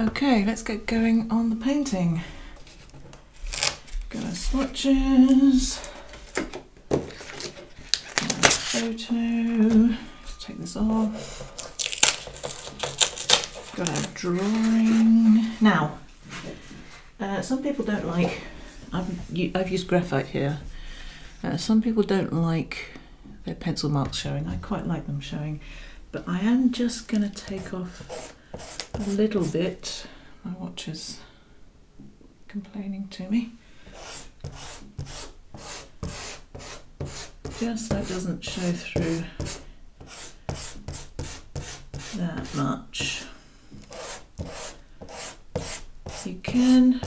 Okay, let's get going on the painting. Got our swatches. Photo. Let's take this off. Got our drawing. Now, some people don't like. I've used graphite here. Some people don't like their pencil marks showing. I quite like them showing, but I am just going to take off a little bit. My watch is complaining to me. Just so it doesn't show through that much. You can,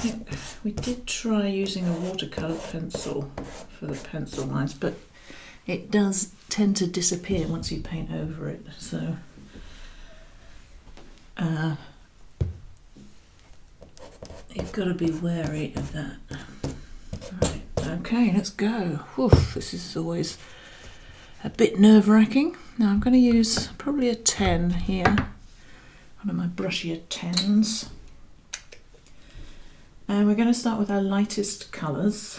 we did try using a watercolor pencil for the pencil lines, but it does tend to disappear once you paint over it, so you've got to be wary of that. Right, okay, let's go. Whew, this is always a bit nerve-wracking. Now I'm going to use probably a 10 here, one of my brushier 10s. And we're going to start with our lightest colours,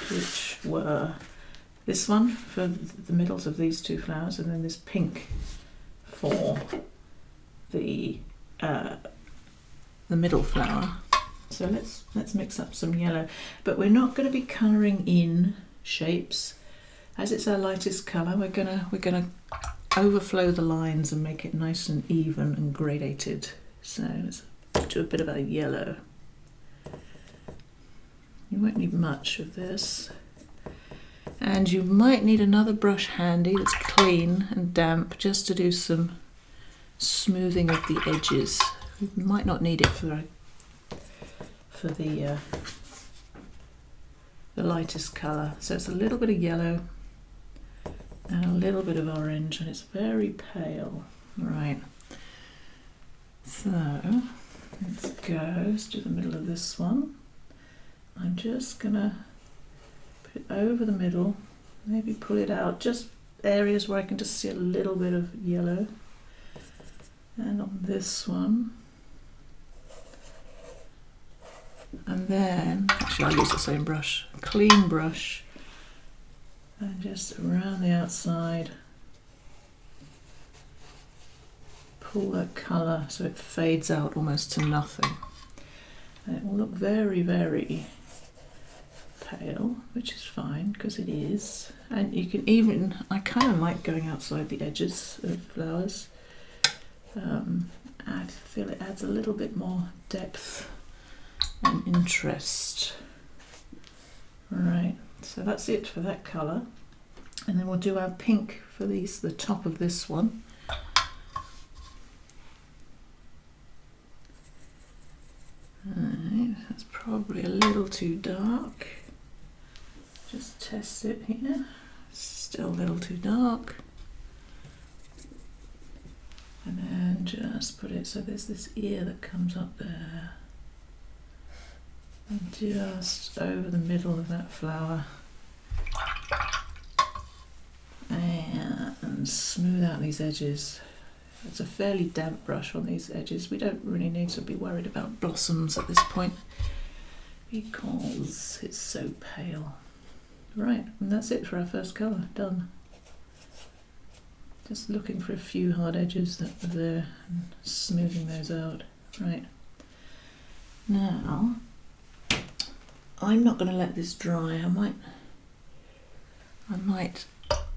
which were this one for the middles of these two flowers, and then this pink for the middle flower. So let's mix up some yellow, but we're not going to be colouring in shapes. As it's our lightest colour, we're gonna overflow the lines and make it nice and even and gradated. So let's do a bit of a yellow. You won't need much of this. And you might need another brush handy that's clean and damp just to do some smoothing of the edges. You might not need it for the lightest colour. So it's a little bit of yellow and a little bit of orange, and it's very pale. Right. So let's go. Let's do the middle of this one. I'm just gonna put it over the middle, maybe pull it out, just areas where I can just see a little bit of yellow. And on this one. And then, actually I'll use the same brush, a clean brush, and just around the outside, pull that colour so it fades out almost to nothing. And it will look very, very pale, which is fine because it is. And you can even, I kind of like going outside the edges of flowers. I feel it adds a little bit more depth and interest. Right, so that's it for that colour. And then we'll do our pink for these, the top of this one. Right, that's probably a little too dark. Just test it here. Still a little too dark. And then just put it, so there's this ear that comes up there. And just over the middle of that flower. And smooth out these edges. It's a fairly damp brush on these edges. We don't really need to be worried about blossoms at this point because it's so pale. Right, and that's it for our first colour, done. Just looking for a few hard edges that were there and smoothing those out. Right, now I'm not going to let this dry. I might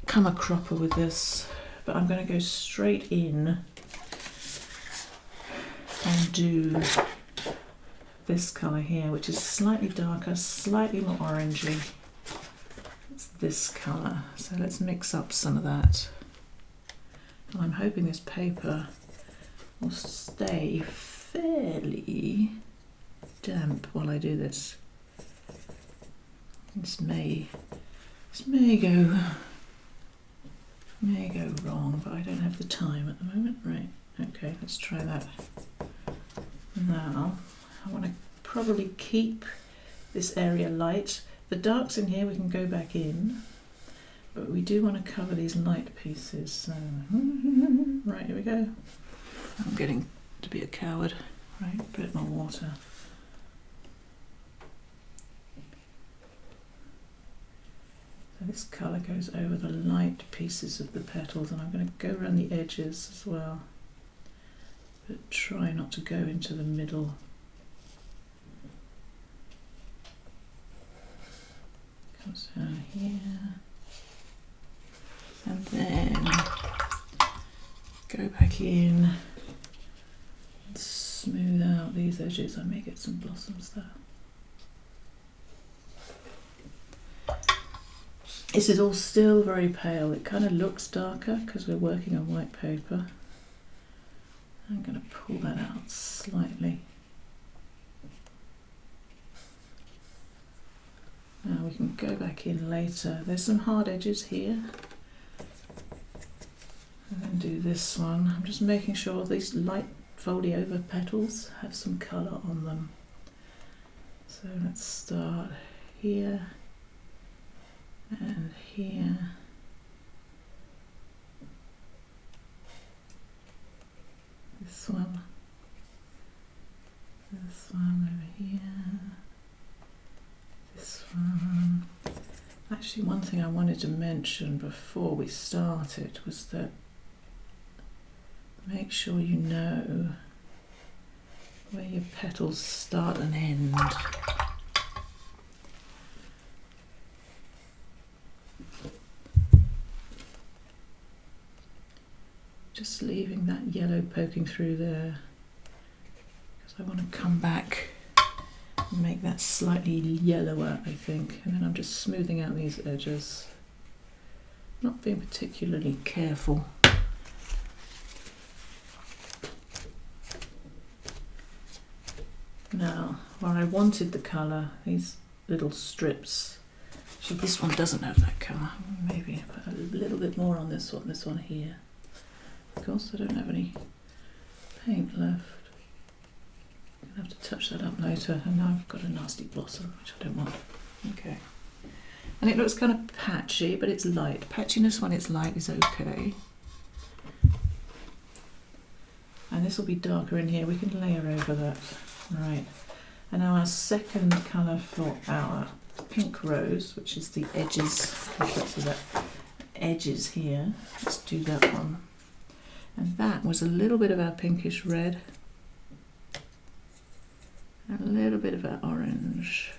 come a cropper with this, but I'm going to go straight in and do this colour here, which is slightly darker, slightly more orangey. It's this colour, so let's mix up some of that. I'm hoping this paper will stay fairly damp while I do this. This may go wrong, but I don't have the time at the moment. Right, okay, let's try that. Now, I want to probably keep this area light. The darks in here we can go back in, but we do want to cover these light pieces. So, right, here we go. I'm getting to be a coward. Right, a bit more water. So this colour goes over the light pieces of the petals, and I'm going to go around the edges as well, but try not to go into the middle. Comes down here, and then go back in and smooth out these edges. I may get some blossoms there. This is all still very pale. It kind of looks darker because we're working on white paper. I'm going to pull that out slightly. Now we can go back in later. There's some hard edges here. And then do this one. I'm just making sure these light foldy over petals have some colour on them. So let's start here and here. This one over here. This one. Actually, one thing I wanted to mention before we started was that make sure you know where your petals start and end. Just leaving that yellow poking through there, because I want to come back and make that slightly yellower, I think. And then I'm just smoothing out these edges, not being particularly careful. Now, where I wanted the colour, these little strips, actually this one doesn't have that colour. Maybe put a little bit more on this one here. Of course, I don't have any paint left. I'm going to have to touch that up later, and now I've got a nasty blossom, which I don't want. Okay. And it looks kind of patchy, but it's light. Patchiness when it's light is okay. And this will be darker in here. We can layer over that. Right. And now our second colour for our pink rose, which is the edges, edges here. Let's do that one. And that was a little bit of our pinkish red, and a little bit of our orange.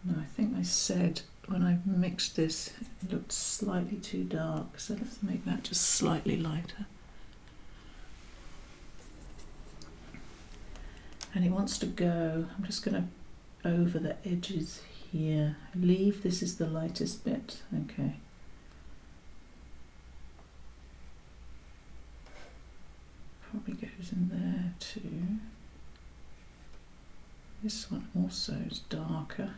Now I think I said when I mixed this it looked slightly too dark, so let's make that just slightly lighter. And it wants to go, I'm just going to over the edges here. Leave, this is the lightest bit, okay. Probably goes in there too. This one also is darker.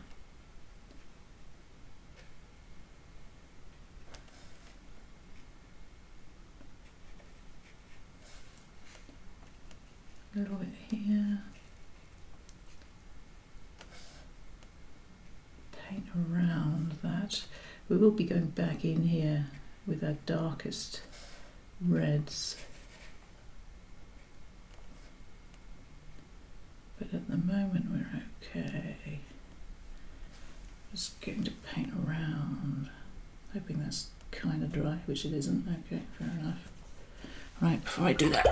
A little bit here. Paint around that. We will be going back in here with our darkest reds. But at the moment we're okay. Just going to paint around, hoping that's kind of dry, which it isn't. Okay, fair enough. Right, before I do that,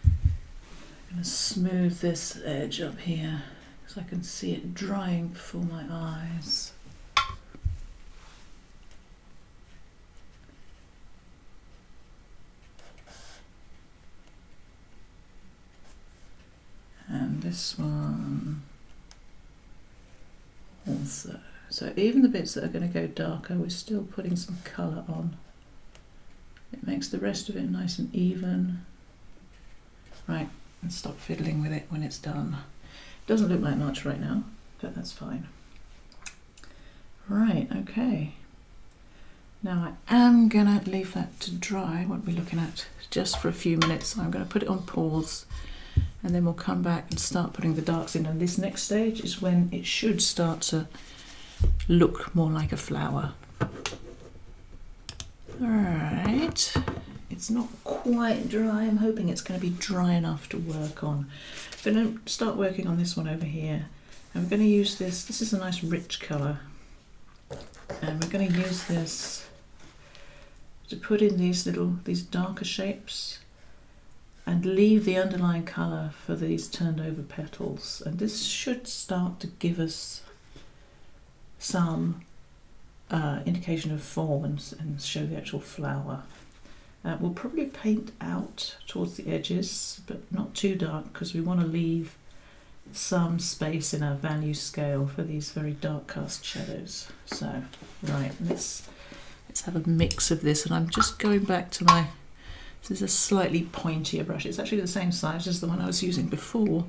I'm going to smooth this edge up here so I can see it drying before my eyes. And this one also. So even the bits that are going to go darker, we're still putting some colour on. It makes the rest of it nice and even. Right, and stop fiddling with it when it's done. Doesn't look like much right now, but that's fine. Right, okay. Now I am going to leave that to dry, what are we looking at, just for a few minutes. I'm going to put it on pause, and then we'll come back and start putting the darks in. And this next stage is when it should start to look more like a flower. Alright, It's not quite dry. I'm hoping it's going to be dry enough to work on. I'm going to start working on this one over here. And we're going to use this. This is a nice rich colour. And we're going to use this to put in these darker shapes and leave the underlying colour for these turned over petals. And this should start to give us some indication of form and show the actual flower. We'll probably paint out towards the edges, but not too dark, because we want to leave some space in our value scale for these very dark cast shadows. So, right, let's have a mix of this, and I'm just going back to this is a slightly pointier brush. It's actually the same size as the one I was using before,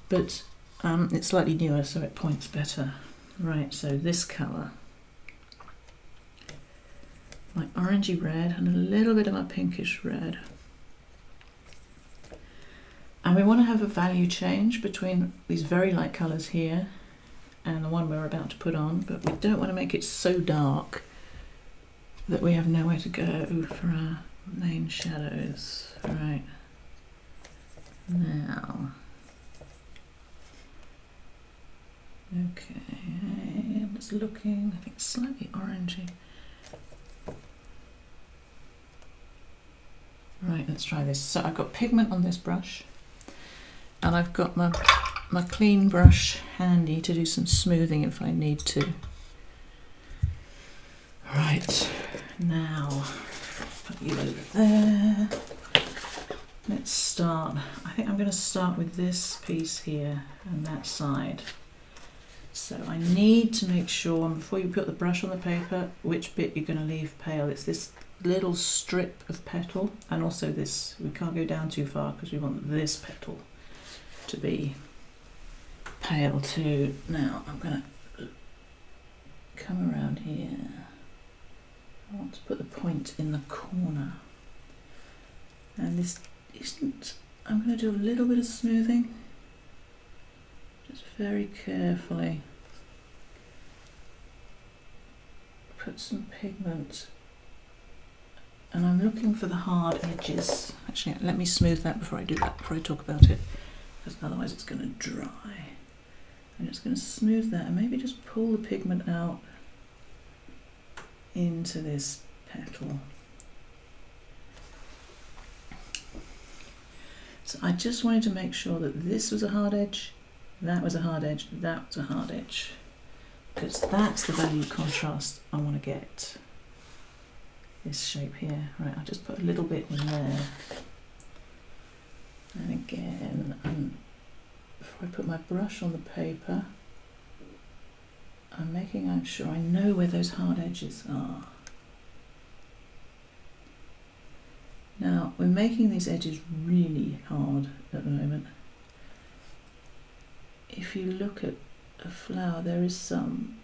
but it's slightly newer, so it points better. Right, so this colour, my orangey red and a little bit of my pinkish red. And we want to have a value change between these very light colours here and the one we're about to put on, but we don't want to make it so dark that we have nowhere to go for our main shadows. Right, now, okay, I'm just looking, I think slightly orangey. Right, let's try this. So I've got pigment on this brush, and I've got my clean brush handy to do some smoothing if I need to. Right, now put you over there. Let's start. I think I'm going to start with this piece here and that side. So I need to make sure, before you put the brush on the paper, which bit you're going to leave pale. It's this little strip of petal, and also this, we can't go down too far because we want this petal to be pale too. Now I'm going to come around here. I want to put the point in the corner, and this isn't, I'm going to do a little bit of smoothing, just very carefully. Put some pigment, and I'm looking for the hard edges. Actually, let me smooth that before I do that, before I talk about it, because otherwise it's going to dry. I'm just going to smooth that and maybe just pull the pigment out into this petal. So I just wanted to make sure that this was a hard edge, that was a hard edge, that was a hard edge, because that's the value contrast I want to get. This shape here. Right, I'll just put a little bit in there. And again, before I put my brush on the paper, I'm sure I know where those hard edges are. Now, we're making these edges really hard at the moment. If you look at a flower, there is some,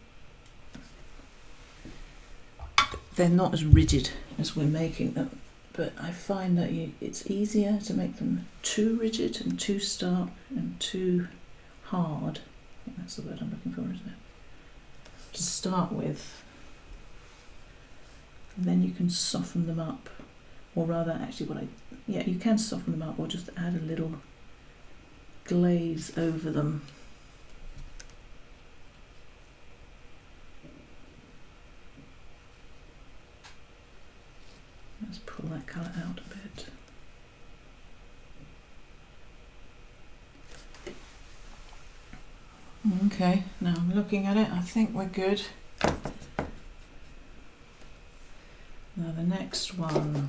they're not as rigid as we're making them, but I find that it's easier to make them too rigid and too stark and too hard. I think that's the word I'm looking for, isn't it? To start with, and then you can soften them up, or rather, actually, you can soften them up, or just add a little glaze over them. Let's pull that colour out a bit. Okay, now I'm looking at it, I think we're good. Now the next one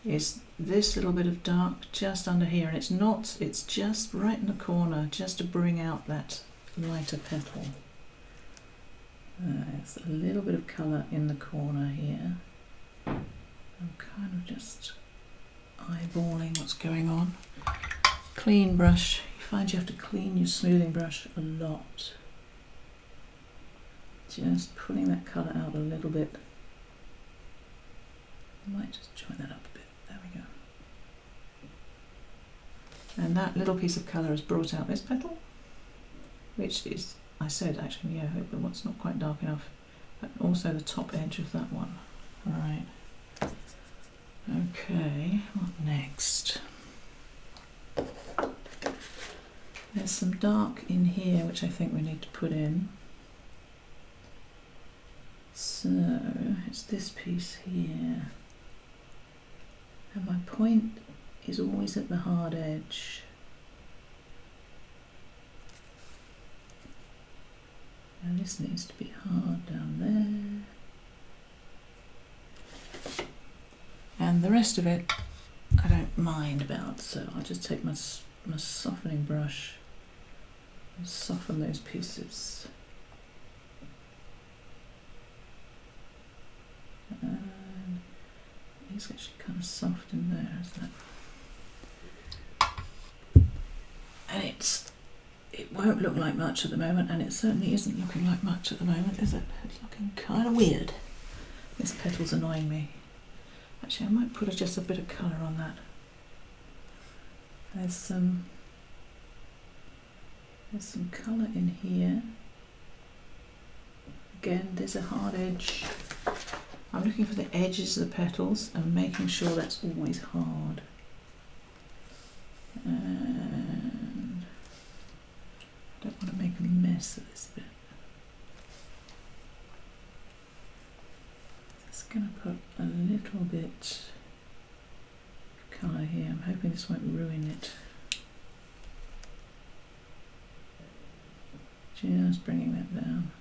is this little bit of dark just under here, and it's just right in the corner, just to bring out that lighter petal. There's a little bit of colour in the corner here. I'm kind of just eyeballing what's going on. Clean brush. You find you have to clean your smoothing brush a lot. Just pulling that colour out a little bit. I might just join that up a bit. There we go. And that little piece of colour has brought out this petal, which is, I said actually, yeah, but what's not quite dark enough, but also the top edge of that one. All right. Okay, what next? There's some dark in here which I think we need to put in. So it's this piece here. And my point is always at the hard edge. And this needs to be hard down there. And the rest of it I don't mind about, so I'll just take my softening brush and soften those pieces. And it's actually kind of soft in there, isn't it? And it won't look like much at the moment, and it certainly isn't looking like much at the moment, is it? It's looking kind of weird. This petal's annoying me. Actually, I might put just a bit of colour on that. There's some colour in here. Again, there's a hard edge. I'm looking for the edges of the petals and making sure that's always hard. And I don't want to make a mess of this bit. Just going to put a little bit of colour here. I'm hoping this won't ruin it. Just bringing that down.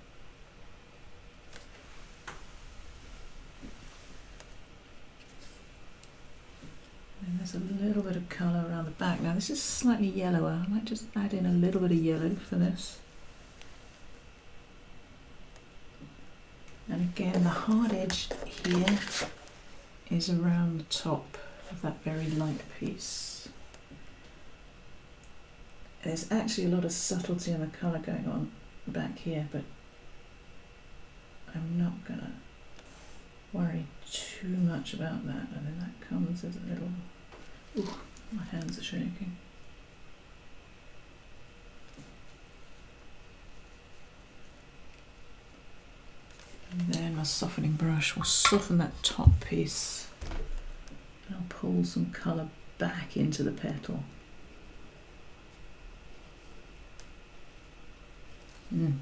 And there's a little bit of colour around the back. Now this is slightly yellower. I might just add in a little bit of yellow for this. And again, the hard edge here is around the top of that very light piece. There's actually a lot of subtlety in the colour going on back here, but I'm not going to worry too much about that. And then that comes as a little... Ooh, my hands are shaking. And then my softening brush will soften that top piece. And I'll pull some colour back into the petal.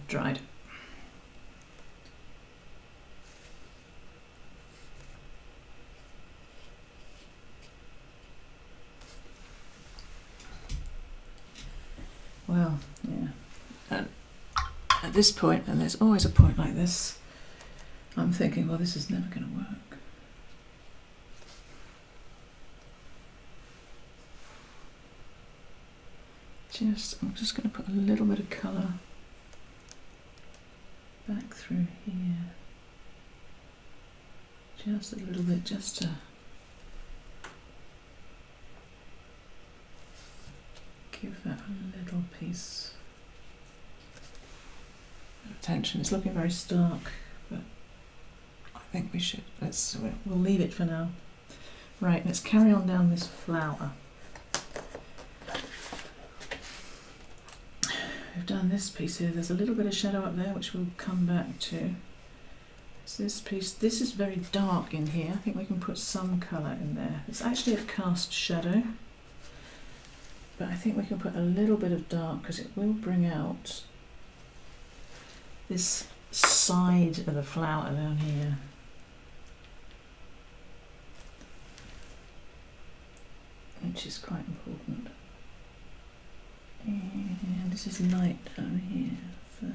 Dried. Well, yeah. And at this point, and there's always a point like this, I'm thinking, well, this is never going to work. I'm just going to put a little bit of colour back through here. Just a little bit, just to give that a little piece of attention. It's looking very stark, but I think we should, we'll leave it for now. Right, let's carry on down this flower. We've done this piece here. There's a little bit of shadow up there, which we'll come back to. So this piece, this is very dark in here. I think we can put some colour in there. It's actually a cast shadow, but I think we can put a little bit of dark because it will bring out this side of the flower down here. Which is quite important. And this is light down here. So.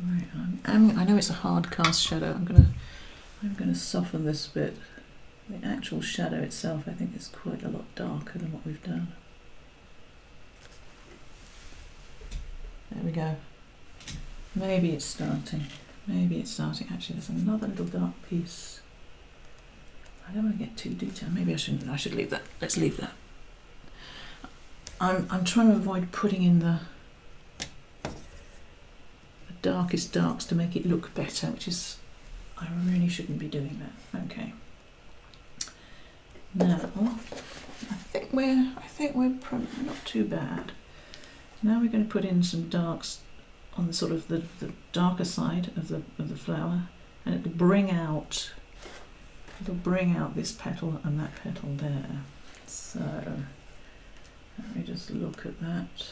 Right, I know it's a hard cast shadow. I'm gonna soften this bit. The actual shadow itself, I think, is quite a lot darker than what we've done. There we go. Maybe it's starting. Maybe it's starting. Actually, there's another little dark piece. I don't want to get too detailed. Maybe I shouldn't. I should leave that. Let's leave that. I'm trying to avoid putting in the darkest darks to make it look better, which is, I really shouldn't be doing that. Okay. Now, I think we're not too bad. Now we're going to put in some darks on the sort of the darker side of the flower, and it'll bring out this petal and that petal there. So let me just look at that.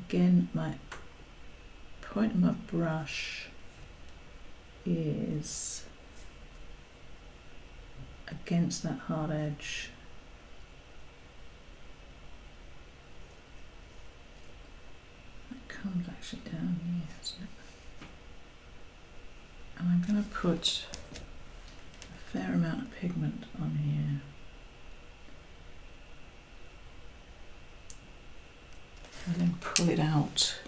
Again, my point of my brush is against that hard edge. That comes actually down here, isn't it? And I'm going to put a fair amount of pigment on here. And then pull it out.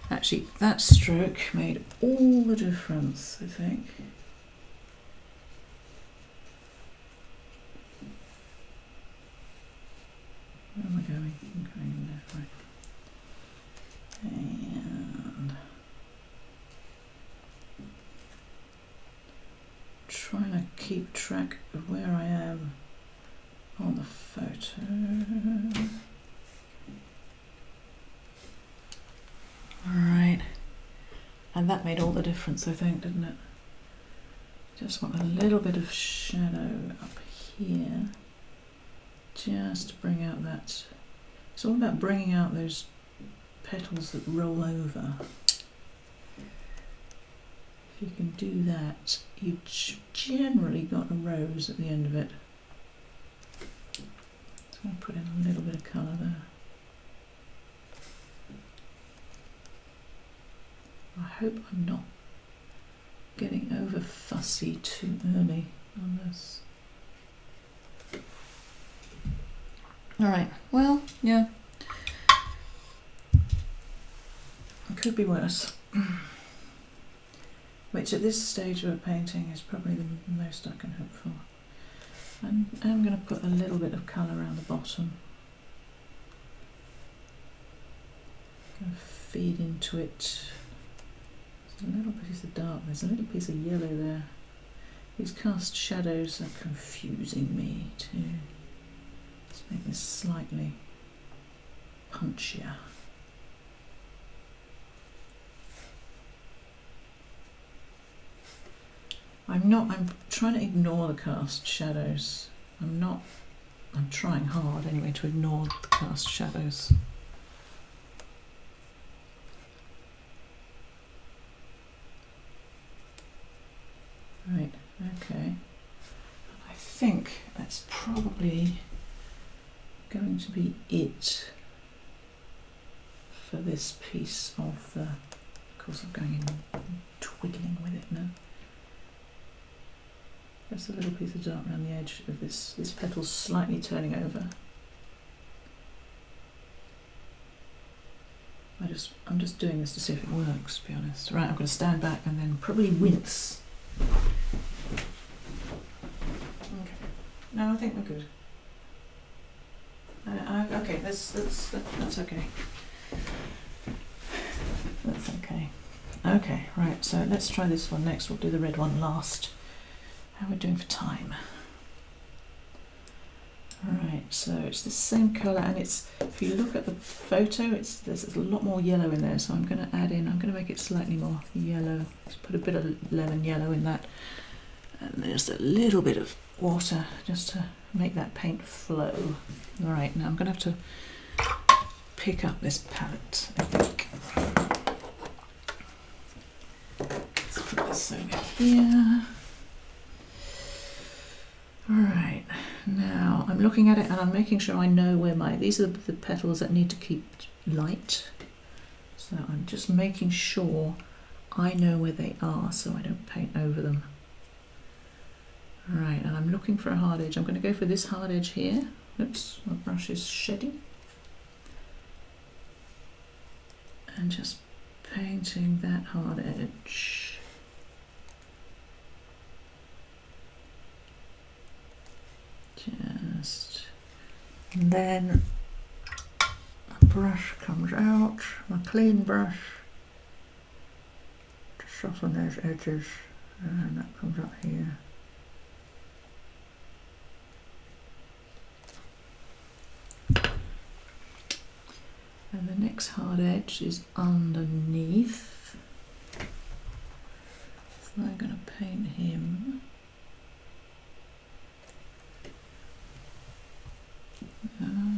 Actually, that stroke made all the difference, I think. Where am I going? I'm going in there, right. And trying to keep track of where I am on the photo. Alright, and that made all the difference, I think, didn't it? Just want a little bit of shadow up here, just to bring out that. It's all about bringing out those petals that roll over. If you can do that, you've generally got a rose at the end of it. So I'm going to put in a little bit of colour there. I hope I'm not getting over fussy too early on this. Alright, well, yeah. It could be worse. Which at this stage of a painting is probably the most I can hope for. And I'm going to put a little bit of colour around the bottom. Going to feed into it. There's a little piece of dark, there's a little piece of yellow there. These cast shadows are confusing me too. Let's make this slightly punchier. I'm trying to ignore the cast shadows. I'm trying hard anyway to ignore the cast shadows. Right, okay. I think that's probably going to be it for this piece of the, of course I'm going in twiddling with it now. Just a little piece of dark around the edge of this petal's slightly turning over. I'm just doing this to see if it works, to be honest. Right, I'm going to stand back and then probably wince. Okay. No, I think we're good. Okay, that's okay. That's okay. Okay, right, so let's try this one next. We'll do the red one last. How are we doing for time? Alright, so it's the same colour, and it's, if you look at the photo, there's a lot more yellow in there, so I'm going to add in, I'm going to make it slightly more yellow. Just put a bit of lemon yellow in that, and there's a little bit of water just to make that paint flow. Alright, now I'm going to have to pick up this palette, I think. Let's put this over here. Alright, now I'm looking at it and I'm making sure I know where these are the petals that need to keep light. So I'm just making sure I know where they are so I don't paint over them. Alright, and I'm looking for a hard edge. I'm going to go for this hard edge here. Oops, my brush is shedding. And just painting that hard edge. And then the brush comes out, my clean brush, to soften those edges, and that comes up here. And the next hard edge is underneath. I'm going to paint him.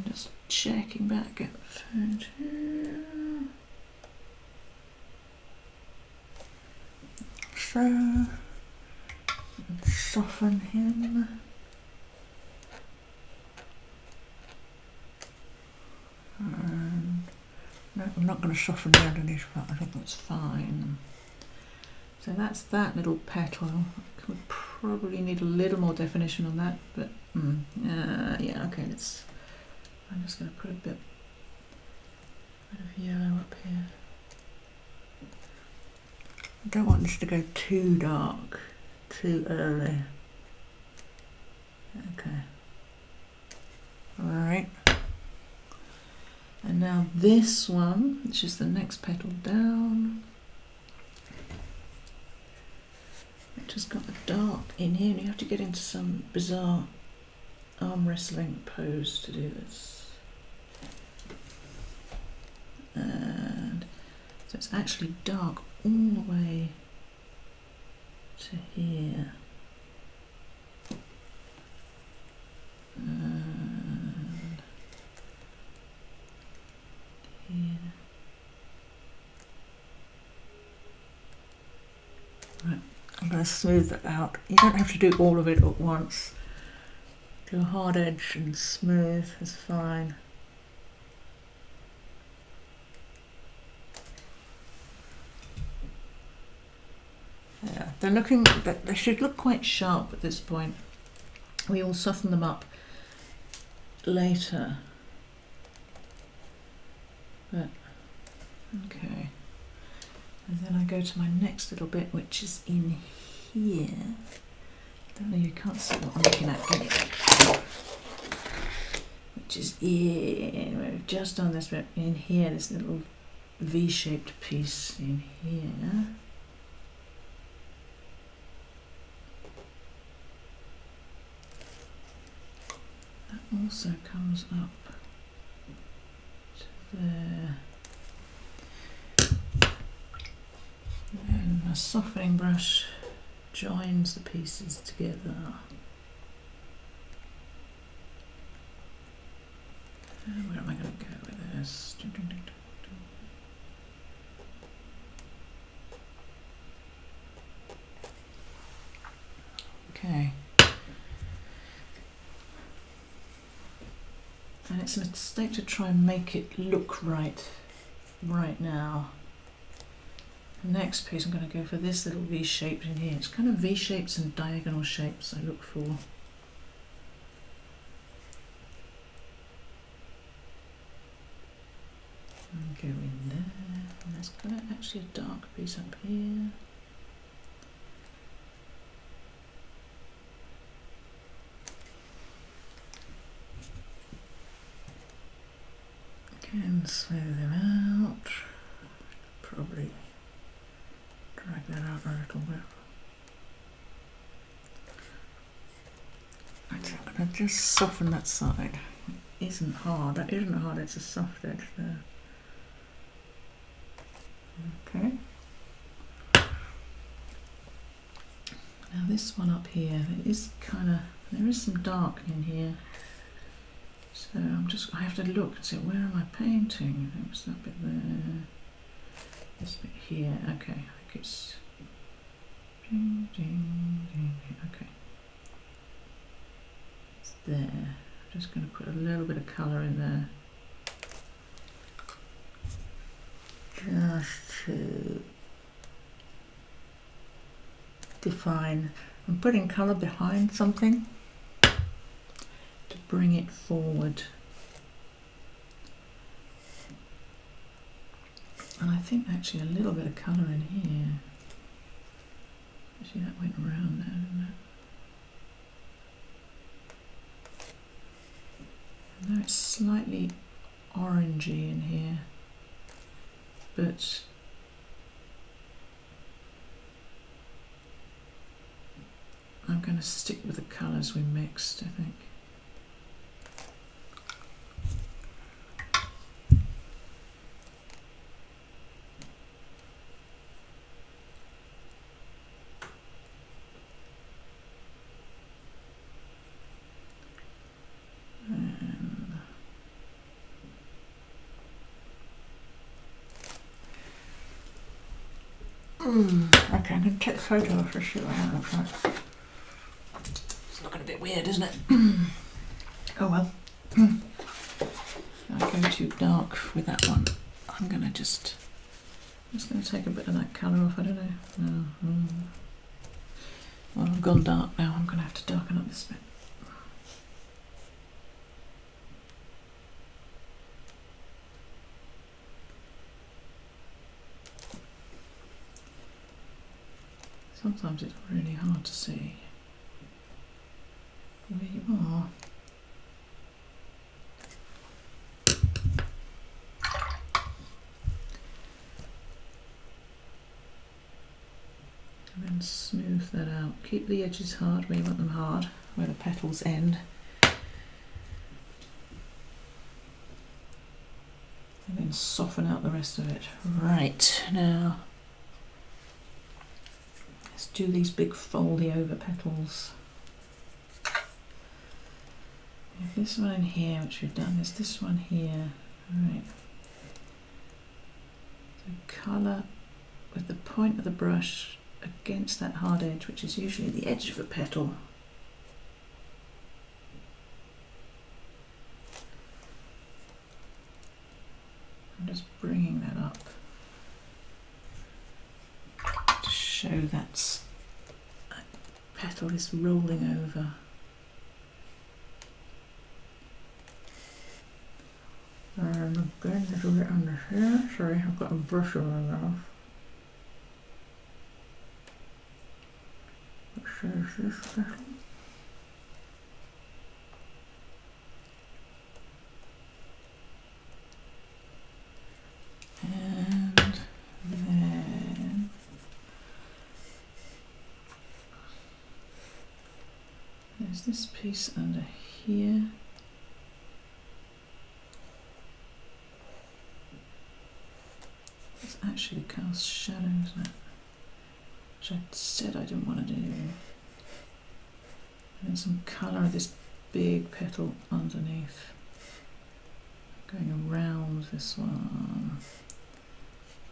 Just checking back at the photo. So, soften him. And no, I'm not going to soften the underneath, but I think that's fine. So that's that little petal. I could probably need a little more definition on that, but yeah, okay, I'm just going to put a bit of yellow up here. I don't want this to go too dark, too early. Okay. Alright. And now this one, which is the next petal down. It just got the dark in here, and you have to get into some bizarre arm wrestling pose to do this. And so it's actually dark all the way to here. And here. Right, I'm going to smooth that out. You don't have to do all of it at once. Do a hard edge and smooth is fine. Yeah, they should look quite sharp at this point. We will soften them up later. But, okay. And then I go to my next little bit, which is in here. I don't know, you can't see what I'm looking at anyway. Which is in, we've just done this bit in here, this little V-shaped piece in here. That also comes up to there. And my softening brush joins the pieces together. And where am I going to go with this? Okay. And it's a mistake to try and make it look right now. The next piece I'm going to go for this little V shape in here. It's kind of V shapes and diagonal shapes I look for. And go in there. And there's kind of actually a dark piece up here. Again, smooth them out. Probably drag that out a little bit. I'm going to just soften that side. It isn't hard. That isn't hard. It's a soft edge there. Okay. Now this one up here, there is some dark in here. So I have to look and say, where am I painting? It was that bit there. This bit here. Okay, I think it's ding, ding, ding. Okay. It's there. I'm just going to put a little bit of colour in there. Just to define. I'm putting colour behind something to bring it forward. And I think actually a little bit of colour in here. Actually that went around there, didn't it? Now it's slightly orangey in here, but I'm going to stick with the colours we mixed, I think. Okay, I'm going to take a photo of this, see what that looks like. It's looking a bit weird, isn't it? Oh well. I go too dark with that one. I'm going to take a bit of that colour off, I don't know. Well, I've gone dark now, I'm going to have to darken up this bit. Sometimes it's really hard to see where you are. And then smooth that out. Keep the edges hard where you want them hard, where the petals end. And then soften out the rest of it. Right, now let's do these big foldy over petals. This one in here, which we've done, is this one here. Right. So colour with the point of the brush against that hard edge, which is usually the edge of a petal. I'm just bringing that up to show that petal is rolling over. And again, a little bit under here. Sorry, I've got a brush on my mouth. Which says this petal. And then there's this piece under here. It's actually cast shadow, isn't it? Which I said I didn't want to do. And then some colour of this big petal underneath. Going around this one.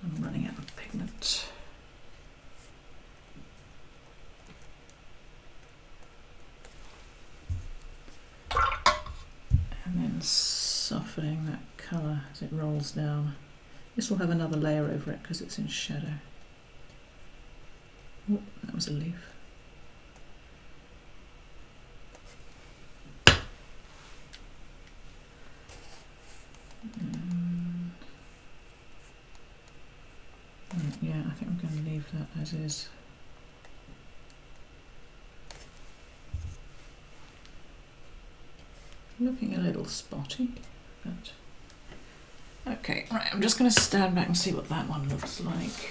I'm running out of pigment. And then softening that colour as it rolls down. This will have another layer over it because it's in shadow. Oh, that was a leaf. Yeah, I think I'm going to leave that as is. Looking a little spotty, but okay. Right, I'm just going to stand back and see what that one looks like.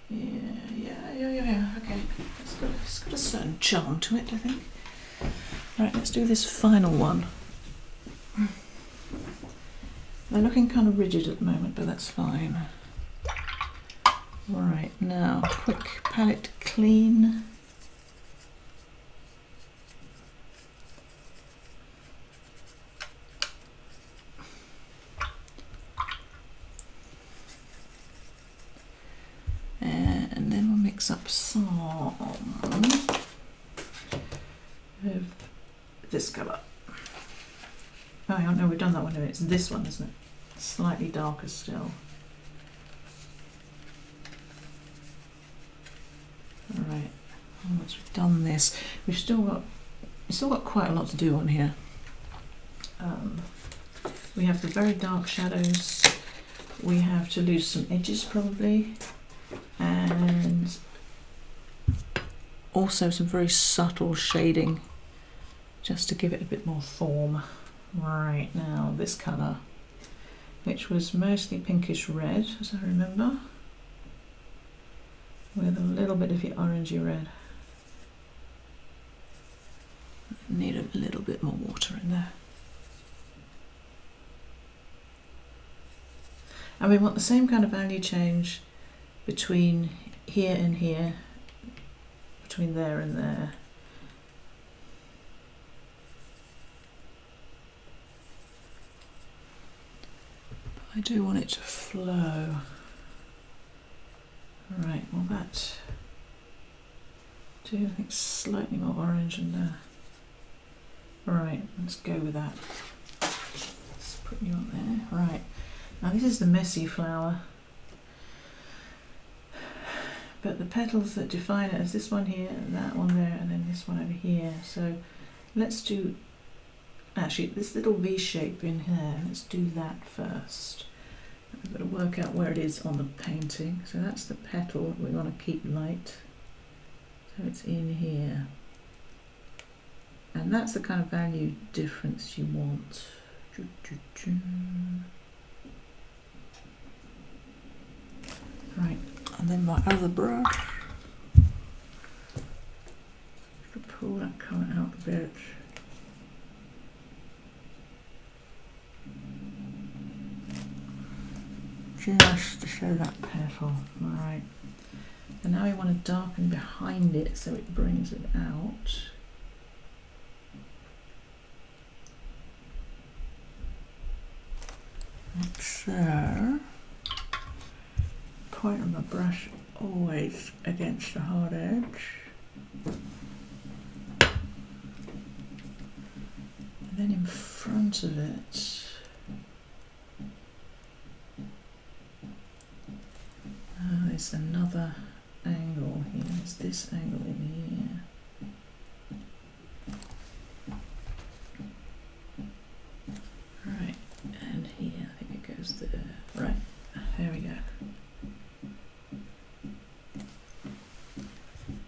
Yeah. Okay, it's got a certain charm to it, I think. Right, let's do this final one. They're looking kind of rigid at the moment, but that's fine. Right, now, quick palette clean. And then we'll mix up some of this colour. Oh, hang on, no, we've done that one. It's this one, isn't it? Slightly darker still. Alright, once we've done this, we've still got quite a lot to do on here. We have the very dark shadows, we have to lose some edges probably, and also some very subtle shading just to give it a bit more form. Right, now this colour, which was mostly pinkish red as I remember, with a little bit of the orangey red. Need a little bit more water in there. And we want the same kind of value change between here and here, between there and there. I do want it to flow. Right, well that, I think slightly more orange in there. Right, let's go with that. Let's put you on there. Right, now this is the messy flower, but the petals that define it is this one here, that one there, and then this one over here. So let's do, actually this little V shape in here, let's do that first. I've got to work out where it is on the painting. So that's the petal we want to keep light. So it's in here. And that's the kind of value difference you want. Right, and then my other brush, to pull that colour out a bit. Just to show that petal. Alright. And now we want to darken behind it so it brings it out. So, point of my brush always against the hard edge. And then in front of it, there's another angle here. There's this angle in here. Right, and here, I think it goes there. Right, there we go.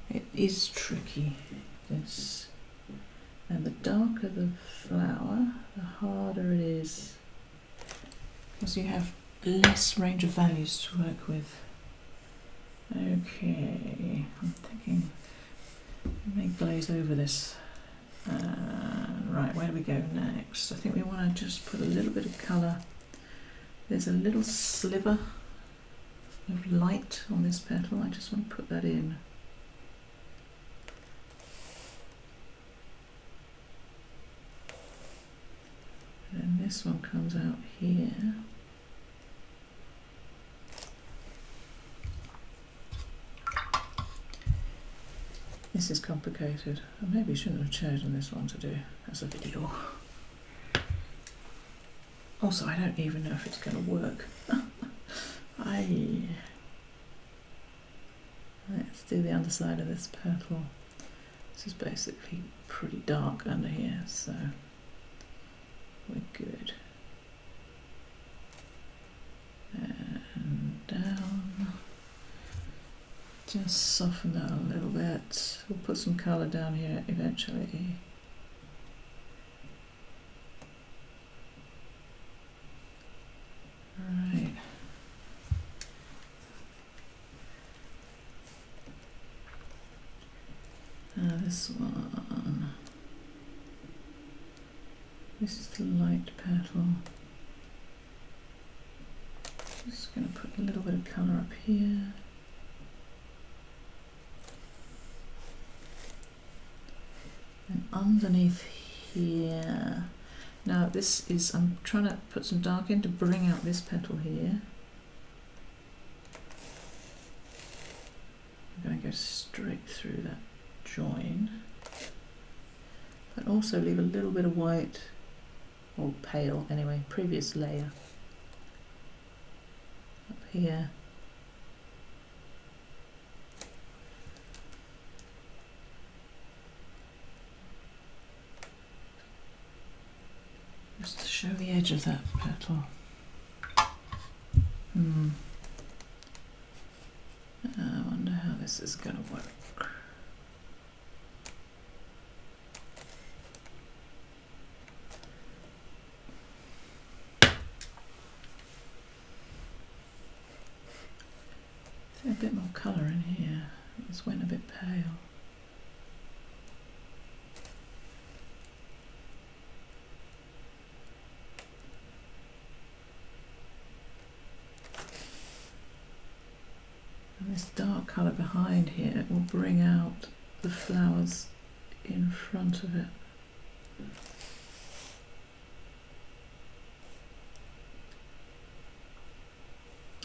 It is tricky, this. And the darker the flower, the harder it is, because you have less range of values to work with. Okay, I'm thinking I may glaze over this. Right, where do we go next? I think we want to just put a little bit of colour. There's a little sliver of light on this petal. I just want to put that in. And then this one comes out here. This is complicated. I maybe shouldn't have chosen this one to do as a video. Also, I don't even know if it's going to work. Let's do the underside of this petal. This is basically pretty dark under here, so we're good. And down. Just soften that a little bit. We'll put some colour down here eventually. Right. Now this one. This is the light petal. Just going to put a little bit of colour up here. And underneath here, now this is, I'm trying to put some dark in to bring out this petal here. I'm going to go straight through that join, but also leave a little bit of white, or pale anyway, previous layer up here. Just to show the edge of that petal. I wonder how this is going to work. A bit more colour in here. This went a bit pale. This dark colour behind here will bring out the flowers in front of it.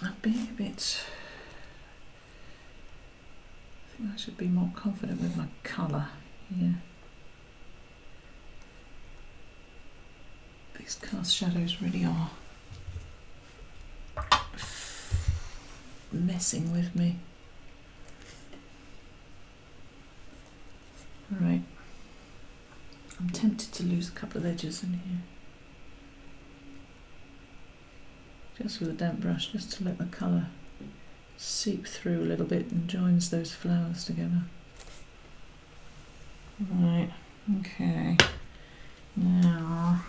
I'm being a bit... I think I should be more confident with my colour here. These cast shadows really are messing with me. Right, I'm tempted to lose a couple of edges in here. Just with a damp brush, just to let the colour seep through a little bit and joins those flowers together. Right, okay. Now,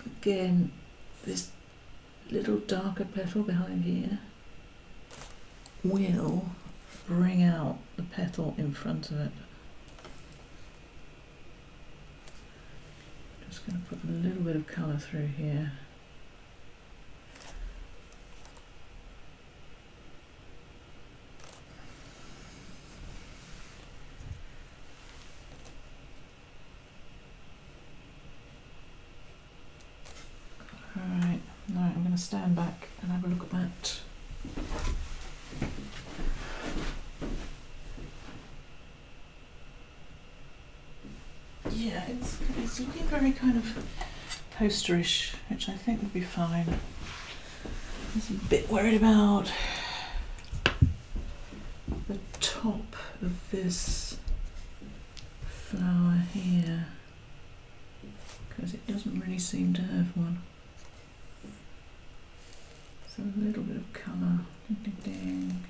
again, this little darker petal behind here will bring out the petal in front of it. Just going to put a little bit of colour through here. Alright, now I'm going to stand back and have a look at that. Yeah, it's looking very kind of posterish, which I think would be fine. I'm just a bit worried about the top of this flower here, because it doesn't really seem to have one. So a little bit of colour. Ding, ding, ding.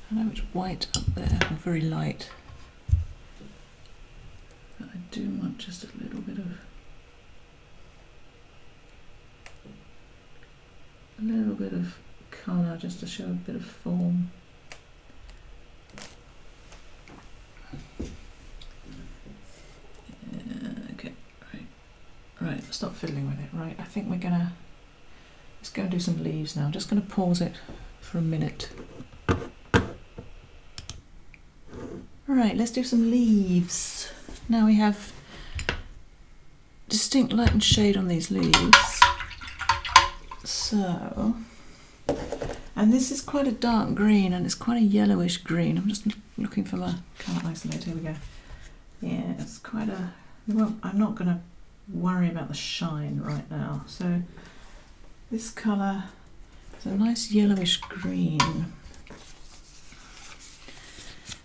I know it's white up there and very light, but I do want just a little bit of colour just to show a bit of form. Okay, right, stop fiddling with it. Right, I think let's go and do some leaves now. I'm just going to pause it for a minute. Alright, let's do some leaves. Now we have distinct light and shade on these leaves. So, and this is quite a dark green and it's quite a yellowish green. I'm just looking for my colour isolator. Here we go. Yeah, it's quite a... Well, I'm not going to worry about the shine right now. So this colour is a nice yellowish green.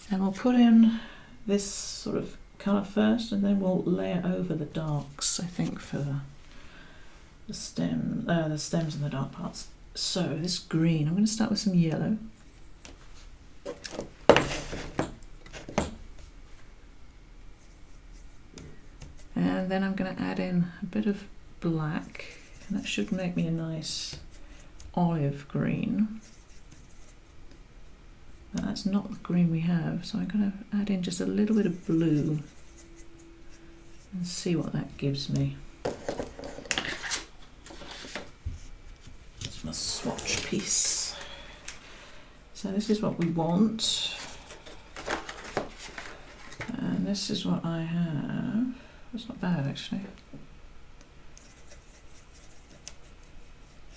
And we'll put in this sort of colour first, and then we'll layer over the darks, I think, for the stems and the dark parts. So this green, I'm going to start with some yellow. And then I'm going to add in a bit of black, and that should make me a nice olive green. But that's not the green we have, so I'm going to add in just a little bit of blue and see what that gives me. That's my swatch piece. So this is what we want, and this is what I have. That's not bad actually.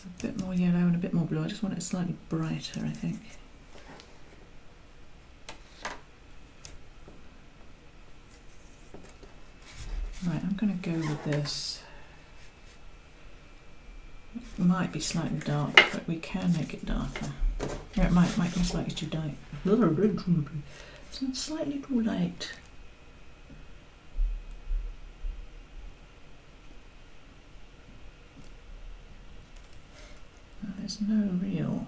A bit more yellow and a bit more blue. I just want it slightly brighter, I think. Right, I'm going to go with this. It might be slightly dark, but we can make it darker. Yeah, it might be slightly too dark. It's slightly too light. Now, there's no real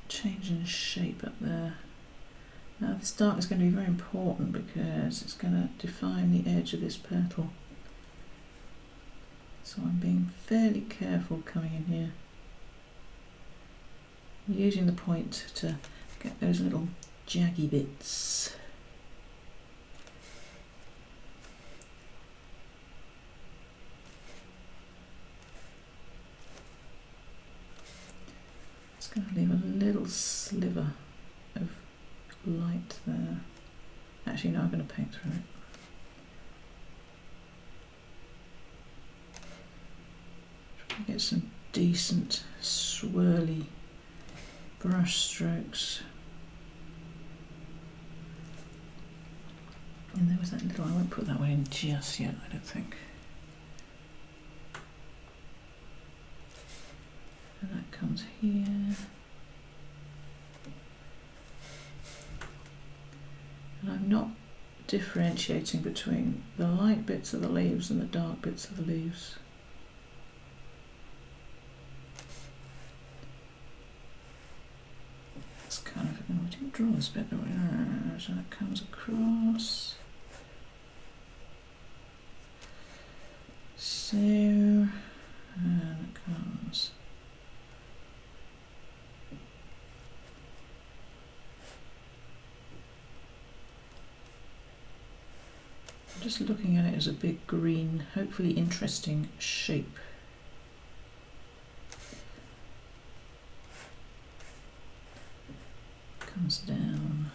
change in shape up there. Now this dark is going to be very important because it's going to define the edge of this petal. So I'm being fairly careful coming in here. Using the point to get those little jaggy bits. little sliver of light there. Actually, no, I'm going to paint through it. Try to get some decent swirly brush strokes. And there was that little, I won't put that one in just yet, I don't think. And that comes here. And I'm not differentiating between the light bits of the leaves and the dark bits of the leaves. It's kind of, oh, I didn't draw this bit, so that comes across. So, and it comes. I'm just looking at it as a big green, hopefully interesting shape. Comes down.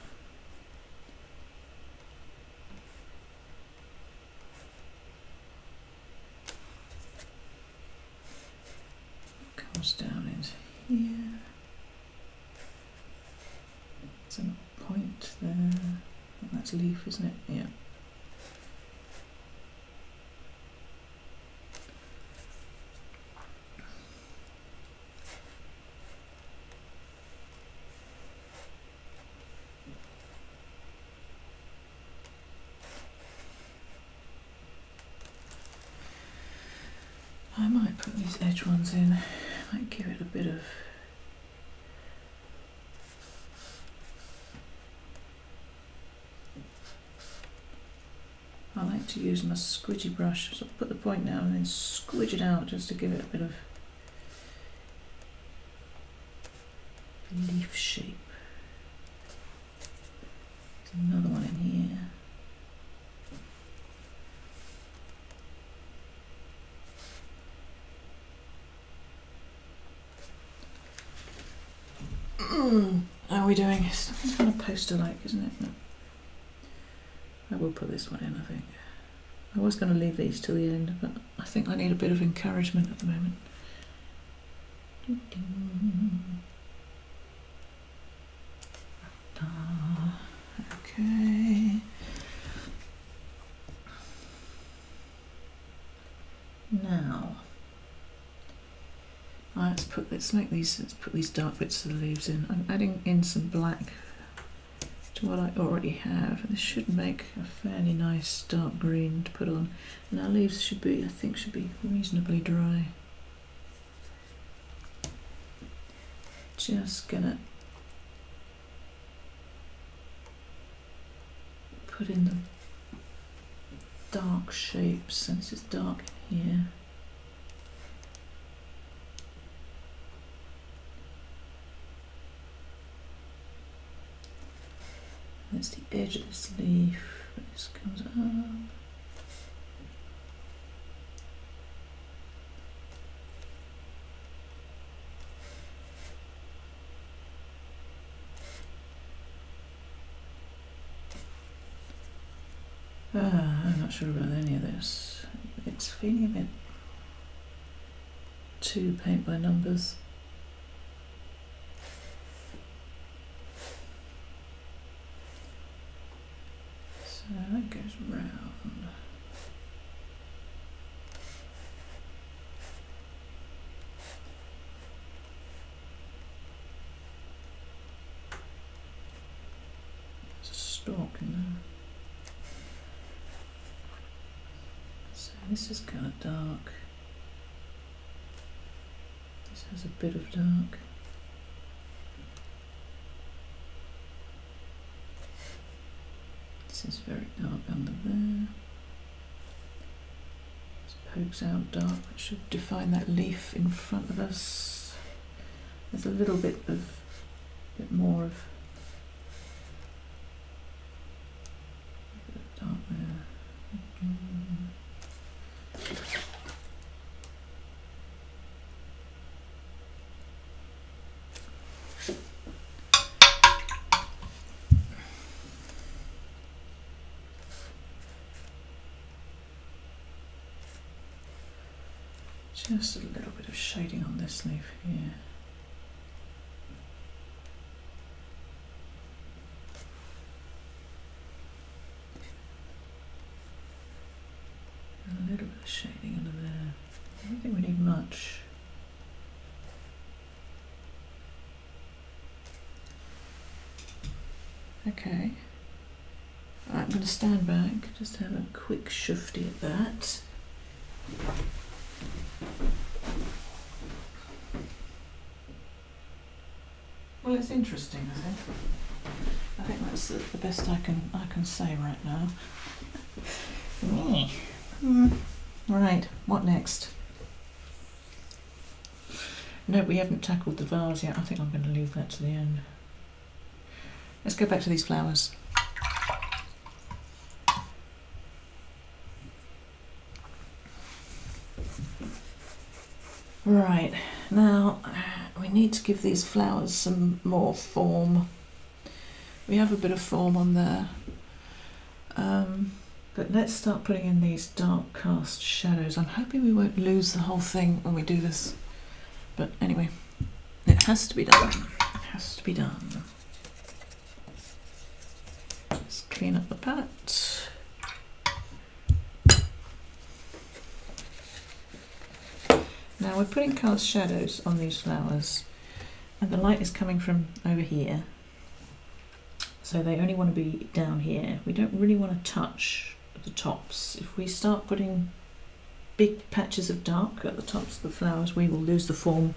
Comes down into here. There's a point there. I think that's leaf, isn't it? Yeah. I might put these edge ones in, might give it a bit of I like to use my squidgy brush, so put the point down and then squidge it out just to give it a bit of leaf shape. There's another one in here. How are we doing? It's kind of poster-like, isn't it? No. I will put this one in, I think. I was going to leave these till the end, but I think I need a bit of encouragement at the moment. Okay. Now, let's put these dark bits of the leaves in. I'm adding in some black to what I already have. This should make a fairly nice dark green to put on. And our leaves should be, I think, reasonably dry. Just gonna put in the dark shapes, and this is dark here. That's the edge of this leaf, this comes up. I'm not sure about any of this. It's feeling a bit too paint by numbers. So that goes round. There's a stalk in there. So this is kind of dark. This has a bit of dark. This is very dark under there. This pokes out dark, which should define that leaf in front of us. There's a little bit more of dark there. Just a little bit of shading on this leaf here. And a little bit of shading under there. I don't think we need much. Okay. Right, I'm going to stand back, just have a quick shifty at that. Well, it's interesting, I think. I think that's the best I can say right now. Right, what next? No, we haven't tackled the vase yet. I think I'm going to leave that to the end. Let's go back to these flowers. Right, now we need to give these flowers some more form. We have a bit of form on there, but let's start putting in these dark cast shadows. I'm hoping we won't lose the whole thing when we do this, but anyway, it has to be done. It has to be done. Let's clean up the palette. Now we're putting cast shadows on these flowers, and the light is coming from over here, so they only want to be down here. We don't really want to touch the tops. If we start putting big patches of dark at the tops of the flowers, we will lose the form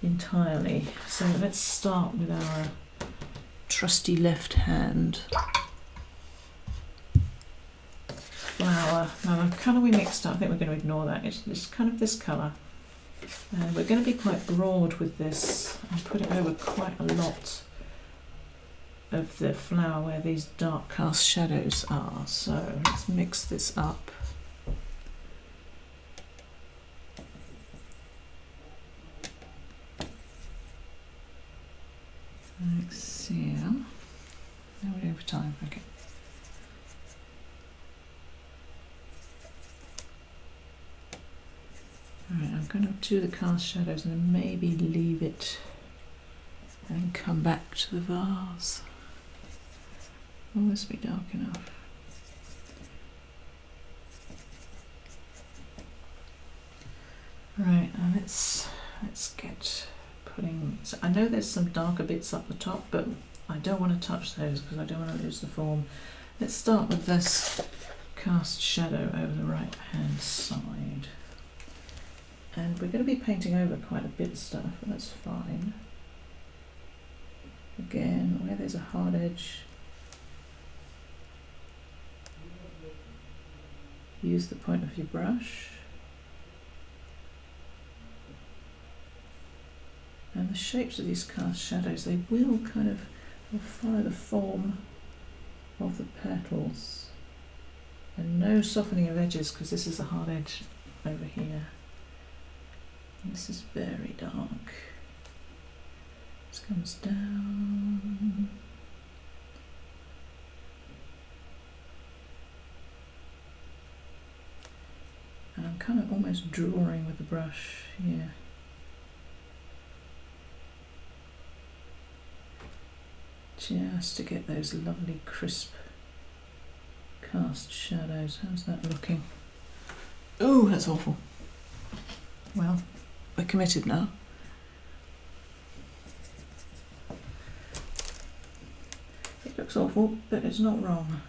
entirely. So let's start with our trusty left hand flower. Now the colour we mixed up, I think we're going to ignore that. It's kind of this colour. We're going to be quite broad with this and put it over quite a lot of the flower where these dark cast shadows are. So let's mix this up. Let's see. Now we're over time. Okay. Alright, I'm going to do the cast shadows and then maybe leave it and come back to the vase. Will this be dark enough? Right, and let's get putting. So I know there's some darker bits up the top, but I don't want to touch those because I don't want to lose the form. Let's start with this cast shadow over the right hand side. And we're going to be painting over quite a bit of stuff, and that's fine. Again, where there's a hard edge, use the point of your brush. And the shapes of these cast shadows, they will kind of follow the form of the petals. And no softening of edges, because this is a hard edge over here. This is very dark. This comes down. And I'm kind of almost drawing with the brush here. Just to get those lovely crisp cast shadows. How's that looking? Oh, that's awful. Well, we're committed now. It looks awful, but it's not wrong.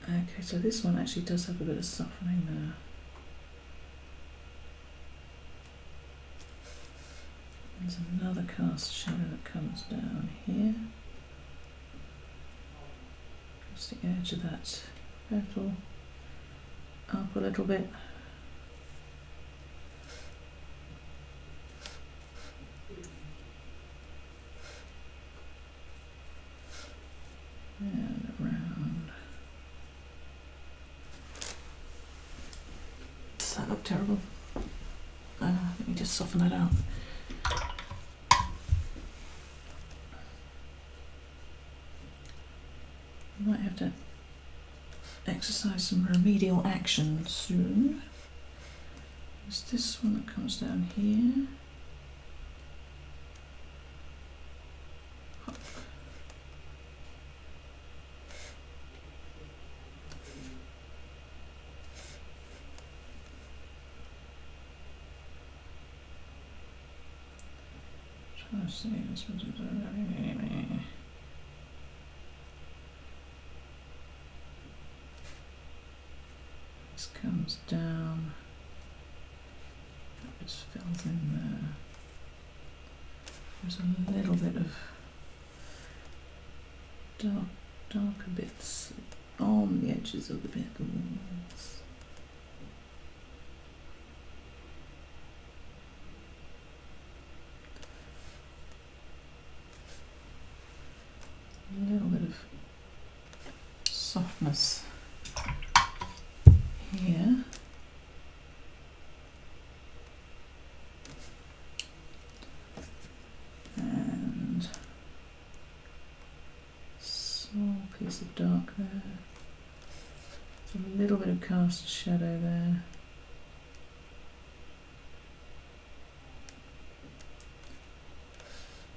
Okay, so this one actually does have a bit of softening there. There's another cast shadow that comes down here. Just the edge of that petal up a little bit. And around. Does that look terrible? Let me just soften that out. You might have to exercise some remedial action soon. There's this one that comes down here. Hop. Trying to see this one. This comes down. That just fills in there. There's a little bit of darker bits on the edges of the petals. A little bit of softness here. And small piece of dark there. There's a little bit of cast shadow there.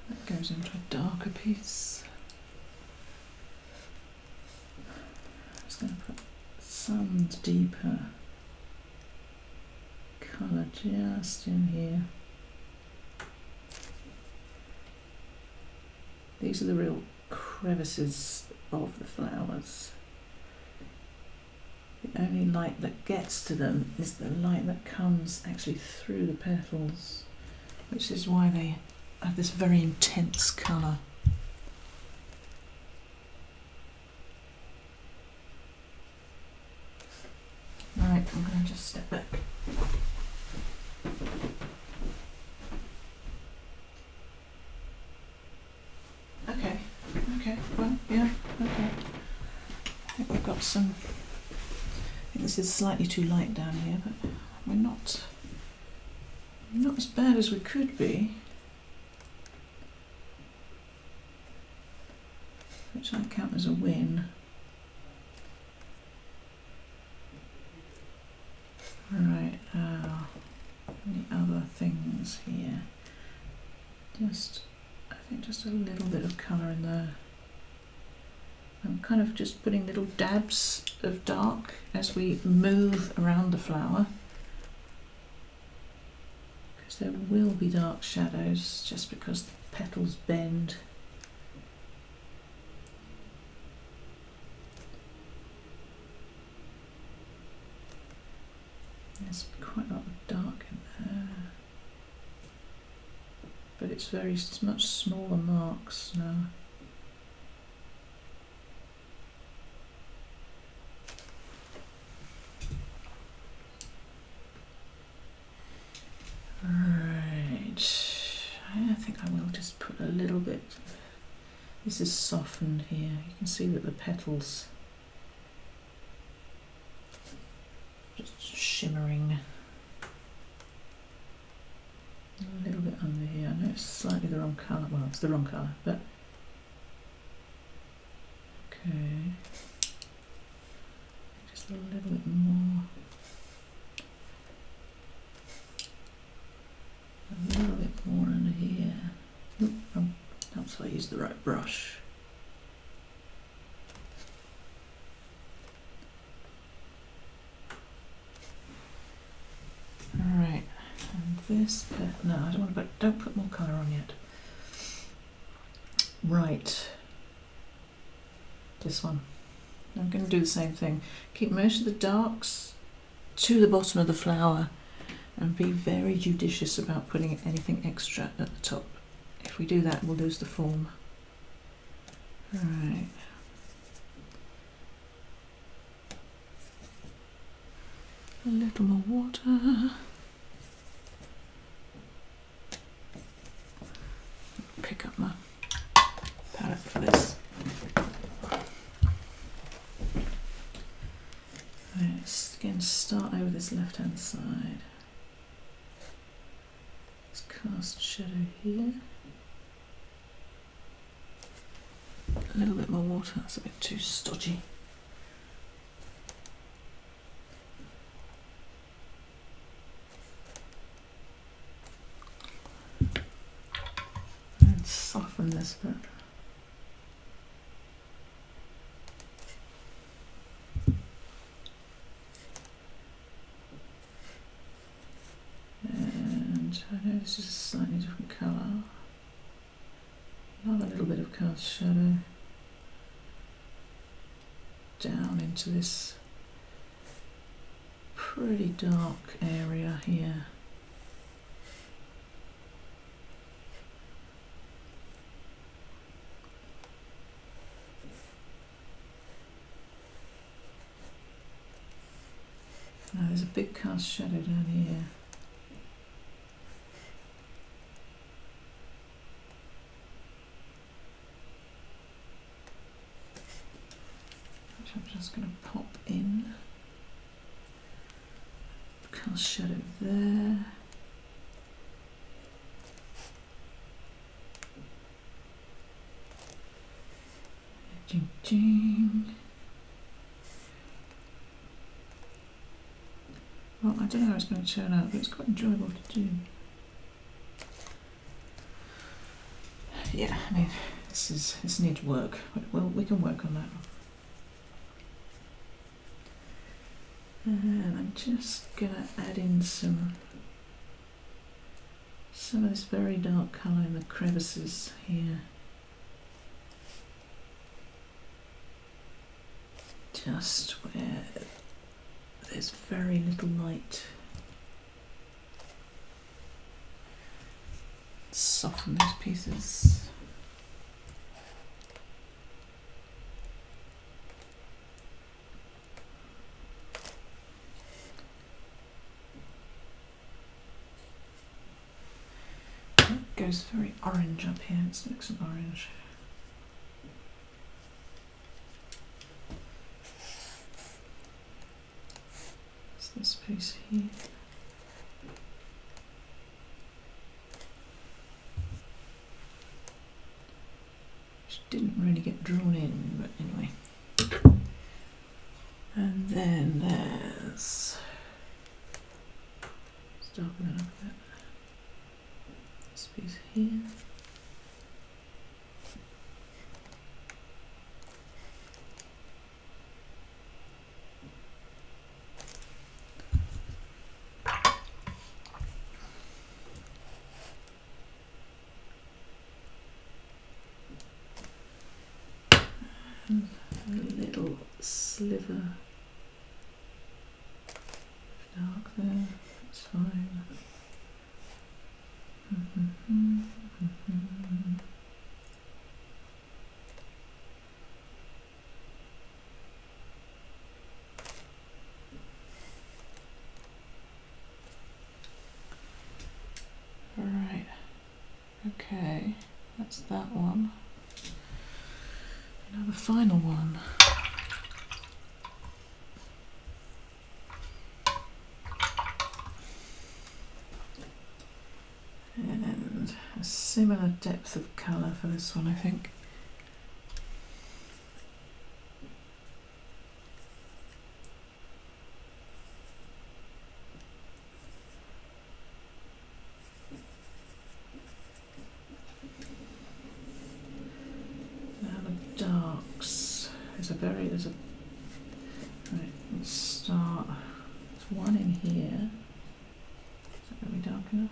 That goes into a darker piece. I'm just going to put some deeper colour just in here. These are the real crevices of the flowers. The only light that gets to them is the light that comes actually through the petals, which is why they have this very intense colour. Right, I'm going to just step back. Okay, well, yeah, okay. I think we've got some, I think this is slightly too light down here, but we're not as bad as we could be. Which I count as a win. Right, any other things here? I think just a little bit of colour in there. I'm kind of just putting little dabs of dark as we move around the flower, because there will be dark shadows just because the petals bend. There's quite a lot of dark in there, but it's much smaller marks now. Right, I think I will just put a little bit. This is softened here. You can see that the petals just shimmering. A little bit under here. I know it's slightly the wrong colour. Well, it's the wrong colour, but okay. Just a little bit more. A little bit more under here. Helps if I use the right brush. Alright, and this, no, I don't want to don't put more colour on yet. Right, this one. I'm going to do the same thing. Keep most of the darks to the bottom of the flower and be very judicious about putting anything extra at the top. If we do that, we'll lose the form. Right. A little more water. Pick up my palette for this. Right, again, start over this left-hand side. Let's cast shadow here. A little bit more water, that's a bit too stodgy. soften this bit. And I know this is a slightly different colour. Another little bit of cast shadow down into this pretty dark area here. Now there's a big cast shadow down here. Which I'm just going to pop in. Cast shadow there. Jing jing. Well, I don't know how it's going to turn out, but it's quite enjoyable to do. Yeah, I mean, this needs work. Well, we can work on that. And I'm just going to add in some of this very dark colour in the crevices here. Just where there's very little light. Soften those pieces. It goes very orange up here. Let's make some orange. This piece here. Which didn't really get drawn in, but anyway. And then there's, let's darken it up a bit. This piece here. And a little sliver of dark there, that's fine. Right, okay, that's that one. Now the final one. And a similar depth of colour for this one, I think. There's a right, let's start. There's one in here. Is that going to be dark enough?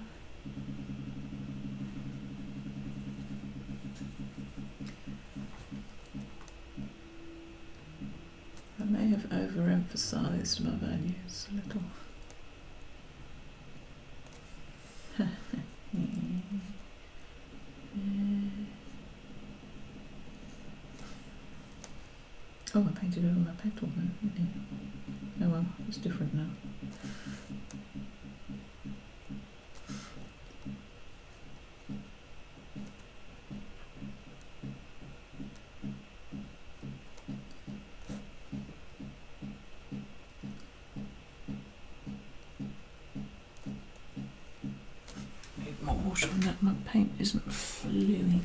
I may have overemphasized my values a little. Oh, I painted over my petal then, didn't I? Oh well, it's different now. Need more water on that, my paint isn't fluing.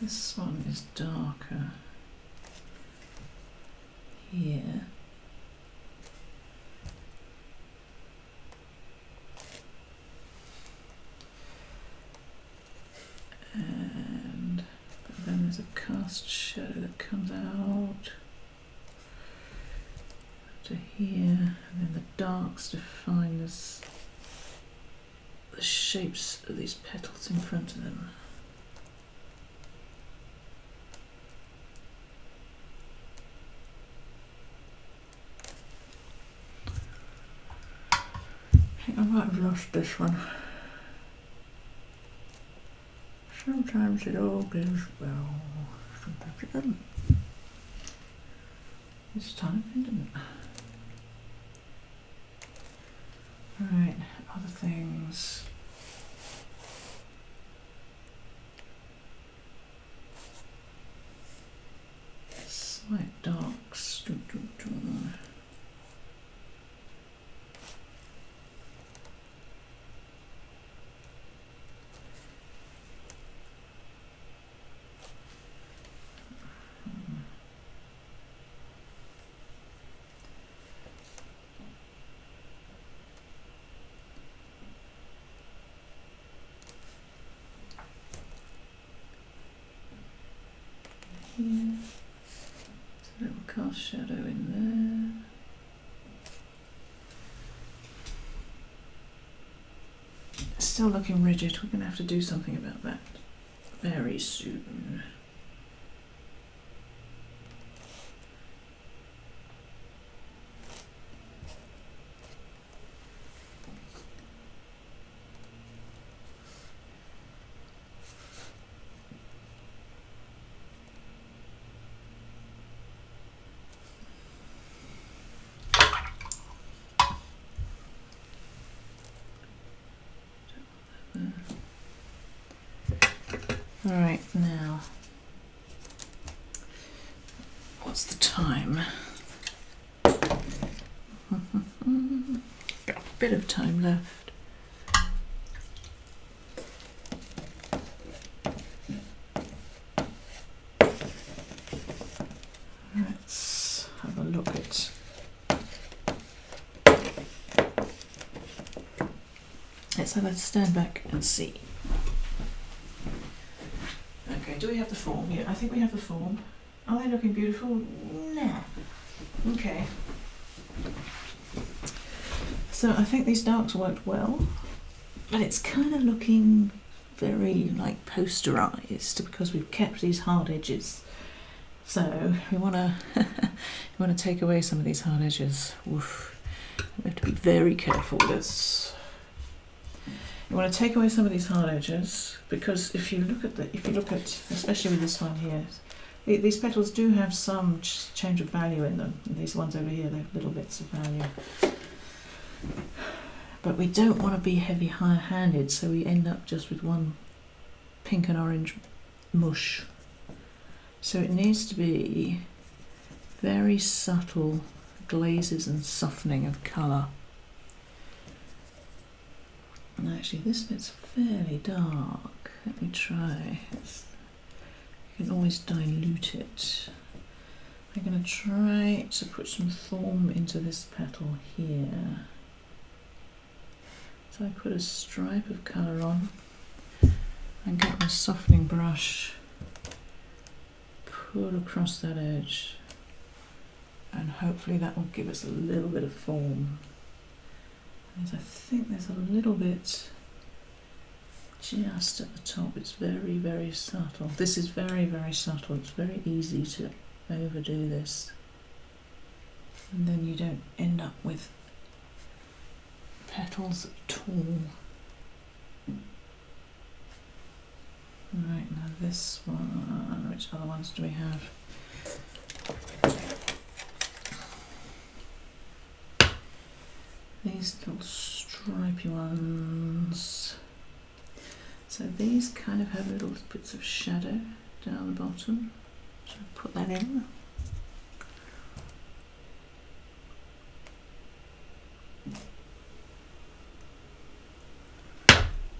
this one is darker here. But then there's a cast shadow that comes out to here, and then the darks define this, the shapes of these petals in front of them. I think I might have lost this one. Sometimes it all goes well, sometimes it doesn't. This time it didn't. Right, other things. Slight darks. Here, a little cast shadow in there. It's still looking rigid. We're going to have to do something about that very soon. All right, now, what's the time? Got a bit of time left. Let's have a look at let's have a stand back and see. Okay, do we have the form? Yeah, I think we have the form. Are they looking beautiful? Nah. Okay. So I think these darks worked well, but it's kind of looking very like posterized because we've kept these hard edges. So we want to take away some of these hard edges. Oof. We have to be very careful with this. You want to take away some of these hard edges because if you look at especially with this one here, these petals do have some change of value in them. And these ones over here, they have little bits of value. But we don't want to be heavy handed, so we end up just with one pink and orange mush. So it needs to be very subtle glazes and softening of colour. And actually this bit's fairly dark. Let me try. You can always dilute it. I'm going to try to put some form into this petal here. So I put a stripe of colour on and get my softening brush, put across that edge, and hopefully that will give us a little bit of form. I think there's a little bit just at the top. It's very, very subtle. This is very, very subtle. It's very easy to overdo this. And then you don't end up with petals at all. Right, now this one, which other ones do we have? These little stripy ones. So these kind of have little bits of shadow down the bottom. So put that in.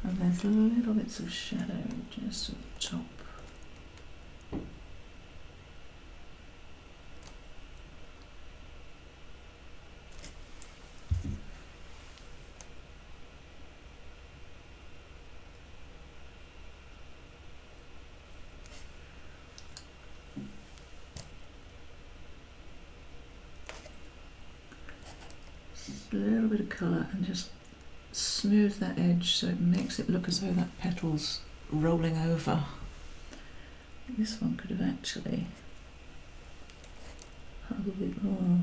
And there's little bits of shadow just at the top. just a little bit of colour and just smooth that edge so it makes it look as though that petal's rolling over. This one could have actually had a bit more.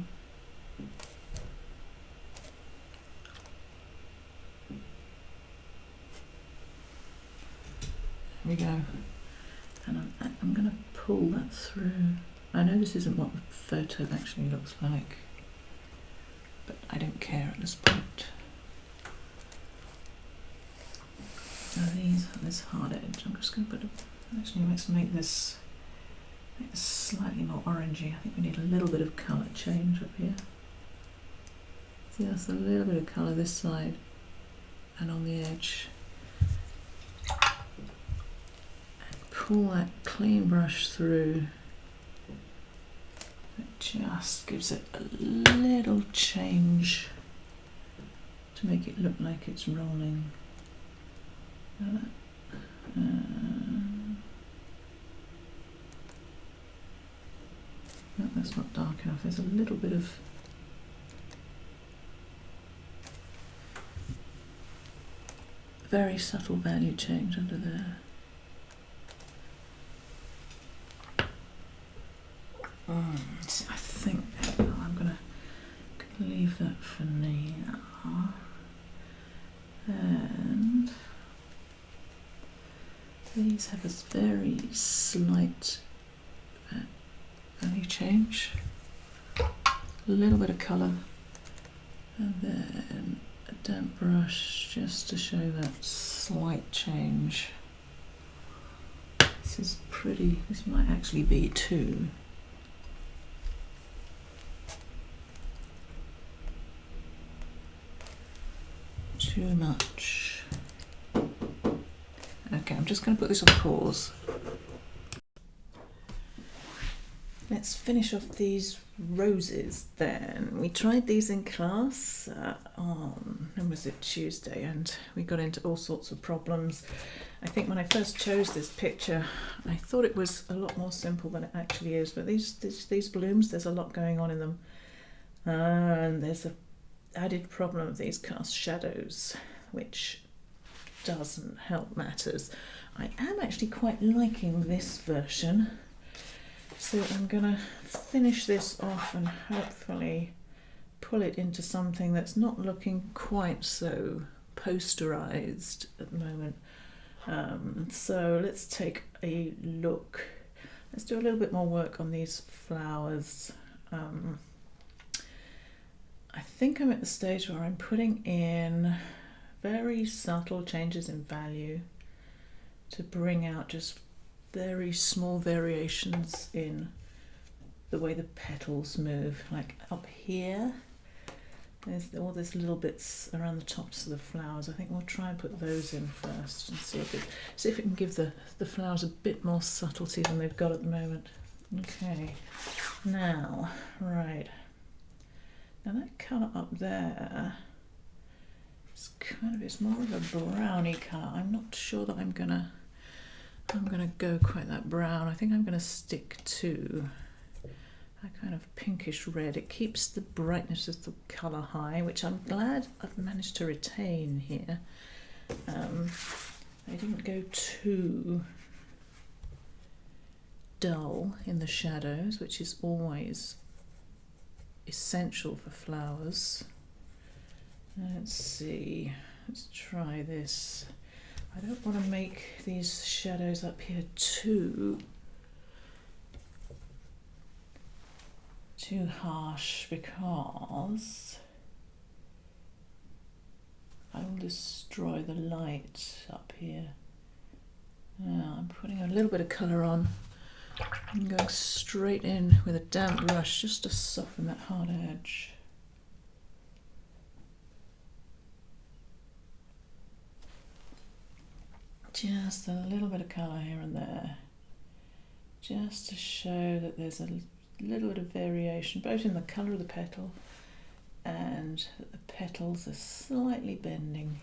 There we go. And I'm going to pull that through. I know this isn't what the photo actually looks like, but I don't care at this point. Now this hard edge, I'm just going to put actually let's make this slightly more orangey. I think we need a little bit of colour change up here. See, that's a little bit of colour this side and on the edge. And pull that clean brush through. It just gives it a little change to make it look like it's rolling. No, that's not dark enough. There's a little bit of very subtle value change under there. So I think I'm going to leave that for now. And these have a very slight value change. A little bit of colour, and then a damp brush just to show that slight change. This is pretty, this might actually be too much. Okay, I'm just going to put this on pause. Let's finish off these roses then. We tried these in class on, when was it, Tuesday, and we got into all sorts of problems. I think when I first chose this picture, I thought it was a lot more simple than it actually is, but these blooms, there's a lot going on in them. And there's an added problem of these cast shadows, which doesn't help matters. I am actually quite liking this version. So I'm going to finish this off and hopefully pull it into something that's not looking quite so posterized at the moment. So let's take a look. Let's do a little bit more work on these flowers. I think I'm at the stage where I'm putting in very subtle changes in value to bring out just very small variations in the way the petals move. Like up here, there's all these little bits around the tops of the flowers. I think we'll try and put those in first and see if it can give the flowers a bit more subtlety than they've got at the moment. Okay, now, right. Now that colour up there, it's more of a browny colour. I'm not sure that I'm gonna go quite that brown. I think I'm gonna stick to a kind of pinkish red. It keeps the brightness of the colour high, which I'm glad I've managed to retain here. I didn't go too dull in the shadows, which is always essential for flowers. Let's see, let's try this. I don't want to make these shadows up here too harsh, because I will destroy the light up here. Now I'm putting a little bit of colour on. I'm going straight in with a damp brush just to soften that hard edge. Just a little bit of colour here and there, just to show that there's a little bit of variation, both in the colour of the petal and that the petals are slightly bending.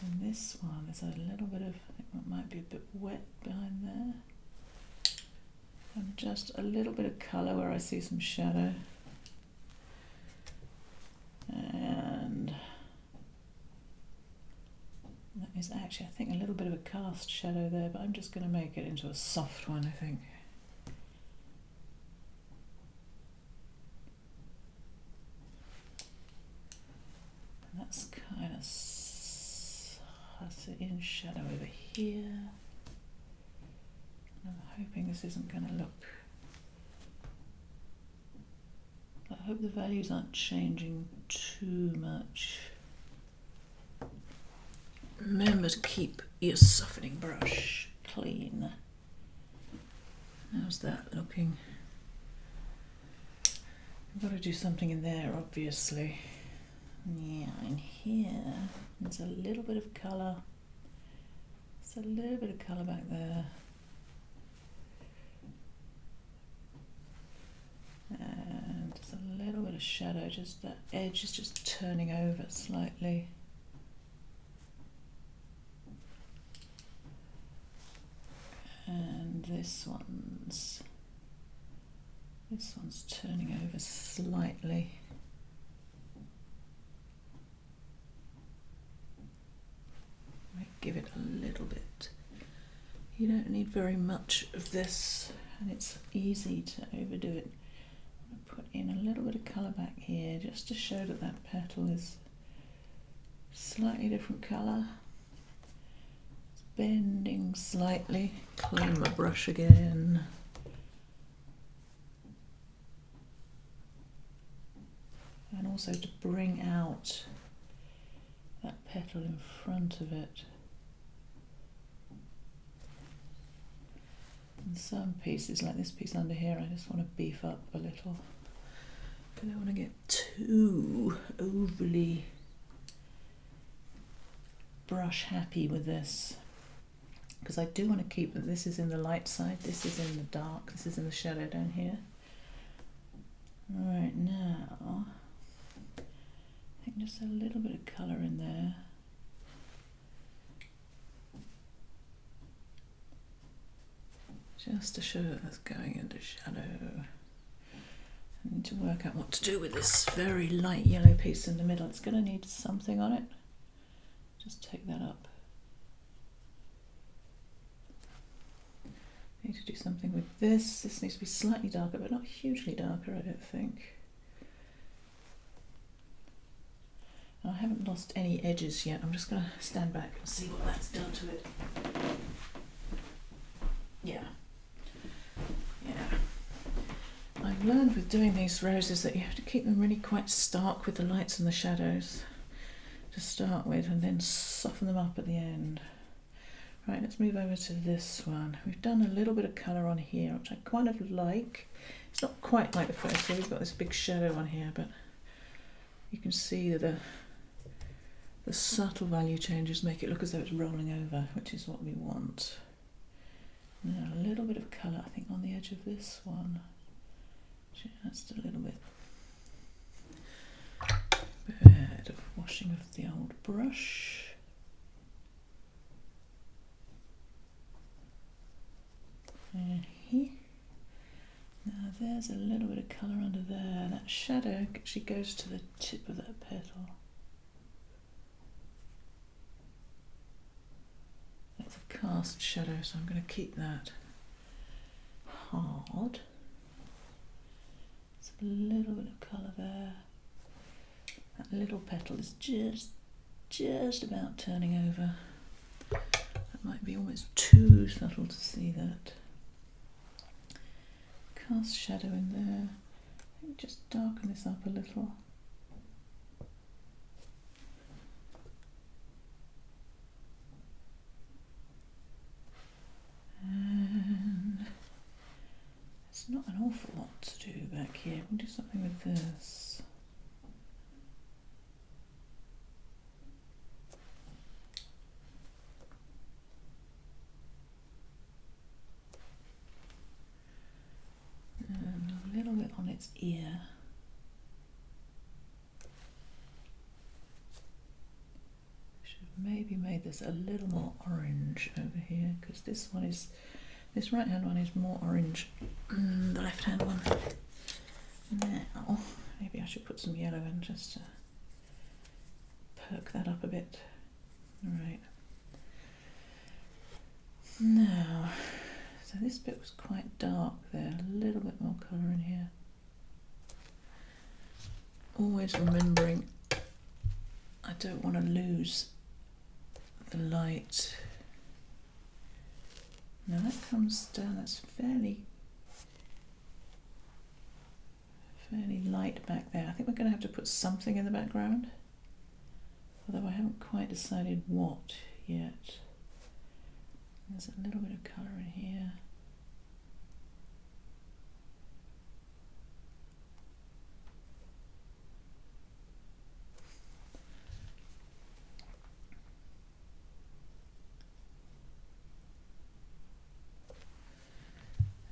And this one is a little bit of, I think that might be a bit wet behind there. And just a little bit of colour where I see some shadow. And that is actually, I think, a little bit of a cast shadow there, but I'm just going to make it into a soft one, I think. And that's kind of, that's it in shadow over here. I'm hoping this isn't going to look, I hope the values aren't changing too much. Remember to keep your softening brush clean. How's that looking? I've got to do something in there, obviously. Yeah, in here, there's a little bit of colour. There's a little bit of colour back there. And there's a little bit of shadow, just that edge is just turning over slightly. And this one's turning over slightly. Might give it a little bit. You don't need very much of this, and it's easy to overdo it. I'm going to put in a little bit of colour back here just to show that that petal is slightly different colour. It's bending slightly. Clean my brush again. And also to bring out that petal in front of it. And some pieces, like this piece under here, I just want to beef up a little. I don't want to get too overly brush happy with this, because I do want to keep that this is in the light side, this is in the dark, this is in the shadow down here. Right, now I think just a little bit of colour in there. Just to show that that's going into shadow. I need to work out what to do with this very light yellow piece in the middle. It's going to need something on it. Just take that up. I need to do something with this. This needs to be slightly darker, but not hugely darker, I don't think. I haven't lost any edges yet. I'm just going to stand back and see what that's done to it. Yeah. I've learned with doing these roses that you have to keep them really quite stark with the lights and the shadows to start with, and then soften them up at the end. Right, let's move over to this one. We've done a little bit of colour on here, which I kind of like. It's not quite like the first one. We've got this big shadow on here, but you can see that the subtle value changes make it look as though it's rolling over, which is what we want. Now a little bit of colour, I think, on the edge of this one. Just a little bit of washing of the old brush. And here. Now there's a little bit of colour under there. That shadow actually goes to the tip of that petal. That's a cast shadow, so I'm going to keep that hard. A little bit of colour there. That little petal is just about turning over. That might be almost too subtle to see that. Cast shadow in there. I think just darken this up a little. And there's not an awful lot to do back here. We'll do something with this. And a little bit on its ear. Should have maybe made this a little more orange over here, because this one is This right hand one is more orange than the left hand one. Now, maybe I should put some yellow in just to perk that up a bit. Right. Now, so this bit was quite dark there, a little bit more colour in here. Always remembering I don't want to lose the light. Now that comes down, that's fairly light back there. I think we're going to have to put something in the background, although I haven't quite decided what yet. There's a little bit of colour in here.